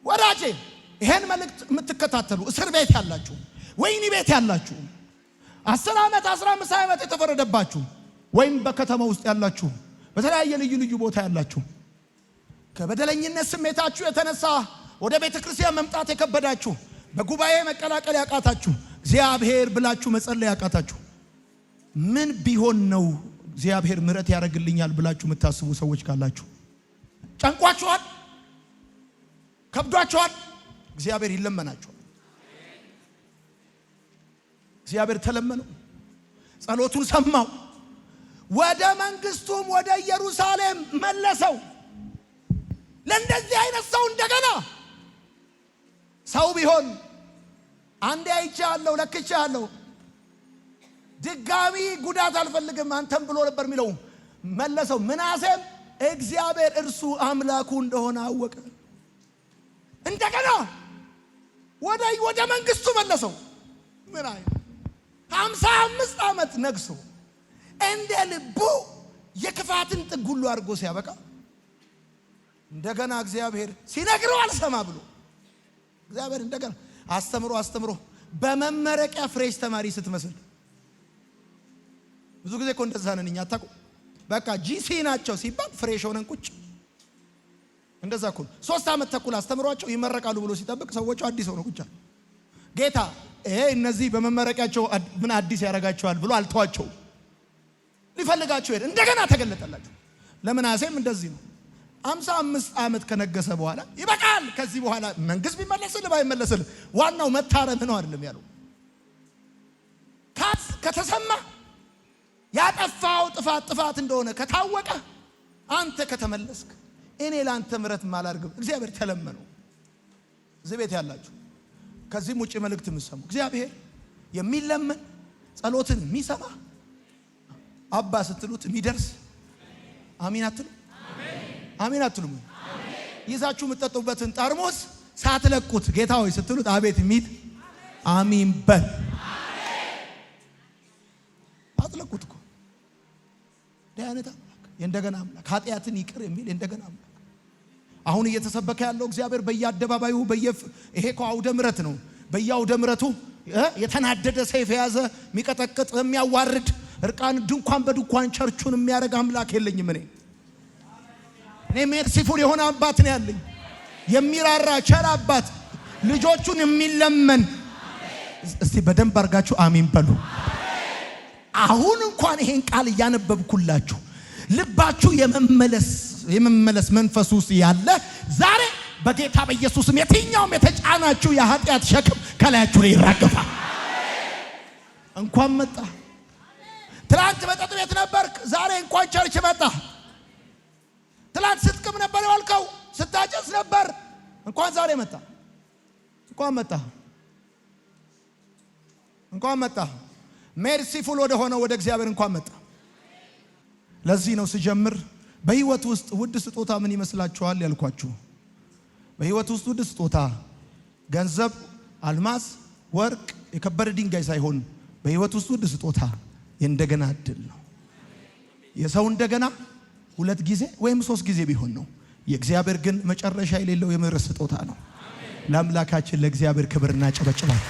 ወዳጄ ይሄን መልእክት የምትከታተሉ እስር ቤት ያላችሁ፣ ወይኒ ቤት ያላችሁ፣ 10 ዓመት 15 ዓመት የተፈረደባችሁ፣ ወይም በከተማ ውስጥ ያላችሁ፣ በተለያየ ልዩ ልዩ ቦታ ያላችሁ፣ ከበደለኝነት ስሜታችሁ የተነሳ ወደ ቤተ ክርስቲያን መምጣት የከበዳችሁ፣ በጉባኤ መቀላቀል ያቃታችሁ፣ እግዚአብሔር ብላችሁ መጸለይ ያቃታችሁ፣ ምን ቢሆን ነው እግዚአብሔር ምሕረት ያደርግልኛል ብላችሁ የምታስቡ ሰዎች ካላችሁ ጨንቋችኋል፣ ከብዷችኋል፣ እግዚአብሔር ይለመናችኋል። እግዚአብሔር ተለመነው፣ ጸሎቱን ሰማው፣ ወደ መንግስቱም ወደ ኢየሩሳሌም መለሰው። ለእንደዚህ አይነት ሰው እንደገና ሰው ቢሆን አንዴ አይቻለሁ ለክቻለሁ ድጋሚ ጉዳት አልፈልግም አንተም ብሎ ነበር የሚለው። መለሰው። ምናሴም እግዚአብሔር እርሱ አምላኩ እንደሆነ አወቀ። እንደገና ወደ መንግስቱ መለሰው። ምን አይነት 55 ዓመት ነግሶ እንደ ልቡ የክፋትን ጥግ ሁሉ አድርጎ ሲያበቃ እንደገና እግዚአብሔር ሲነግረው አልሰማ ብሎ እግዚአብሔር እንደገና አስተምሮ በመመረቂያ ፍሬሽ ተማሪ ስትመስል ብዙ ጊዜ እኮ እንደዛ ነን እኛ አታውቁ። በቃ ጂሲ ናቸው ሲባል ፍሬሽ ሆነን ቁጭ እንደዛ እኮ 3 ዓመት ተኩል አስተምሯቸው ይመረቃሉ ብሎ ሲጠብቅ ሰዎቹ አዲስ ሆነው ቁጭ። ጌታ እነዚህ በመመረቂያቸው ምን አዲስ ያደርጋቸዋል ብሎ አልተዋቸው፣ ሊፈልጋቸው ሄደ። እንደገና ተገለጠላቸው። ለምናሴም እንደዚህ ነው። 55 ዓመት ከነገሰ በኋላ ይበቃል፣ ከዚህ በኋላ መንግስት ቢመለስልህ ባይመለስልህ ዋናው መታረም ነው አይደለም ያለው። ከተሰማ ያጠፋው ጥፋት እንደሆነ ከታወቀ አንተ ከተመለስክ እኔ ላንተ ምሕረት ማላርግም። እግዚአብሔር ተለመነው። እዚህ ቤት ያላችሁ ከዚህም ውጭ መልእክት የምትሰሙ እግዚአብሔር የሚለመን ጸሎትን የሚሰማ አባ ስትሉት የሚደርስ አሜን አትሉ? አሜን አትሉም? ይዛችሁ የምትጠጡበትን ጠርሙስ ሳትለቁት ጌታ ሆይ ስትሉት አቤት የሚል አሜን በል። አትለቁት እኮ ዳያነት አምላክ የእንደገና አምላክ ኃጢአትን ይቅር የሚል የእንደገና አምላክ። አሁን እየተሰበከ ያለው እግዚአብሔር በየአደባባዩ ይሄ እኮ አውደ ምሕረት ነው። በየአውደ ምሕረቱ የተናደደ ሰይፍ የያዘ የሚቀጠቅጥ የሚያዋርድ እርቃን ድንኳን በድንኳን ቸርቹን የሚያደርግ አምላክ የለኝም። እኔ ሜርሲፉል የሆነ አባት ነው ያለኝ፣ የሚራራ ቸር አባት፣ ልጆቹን የሚለመን። እስቲ በደንብ አድርጋችሁ አሜን በሉ። አሁን እንኳን ይሄን ቃል እያነበብኩላችሁ ልባችሁ የመመለስ መንፈስ ውስጥ ያለ ዛሬ በጌታ በኢየሱስም የትኛውም የተጫናችሁ የኃጢአት ሸክም ከላያችሁ ላይ ይራገፋል። እንኳን መጣ። ትላንት መጠጥ ቤት ነበርክ፣ ዛሬ እንኳን ቸርች መጣ። ትላንት ስትቅም ነበር ያልከው፣ ስታጨስ ነበር፣ እንኳን ዛሬ መጣ። እንኳን መጣ። ሜርሲፉል ወደ ሆነው ወደ እግዚአብሔር እንኳን መጣ። ለዚህ ነው ስጀምር በህይወት ውስጥ ውድ ስጦታ ምን ይመስላችኋል ያልኳችሁ። በህይወት ውስጥ ውድ ስጦታ ገንዘብ፣ አልማዝ፣ ወርቅ፣ የከበረ ድንጋይ ሳይሆን በህይወት ውስጥ ውድ ስጦታ የእንደገና እድል ነው። የሰው እንደገና 2 ጊዜ ወይም 3 ጊዜ ቢሆን ነው። የእግዚአብሔር ግን መጨረሻ የሌለው የምህረት ስጦታ ነው። ለአምላካችን ለእግዚአብሔር ክብርና ጨበጭባል።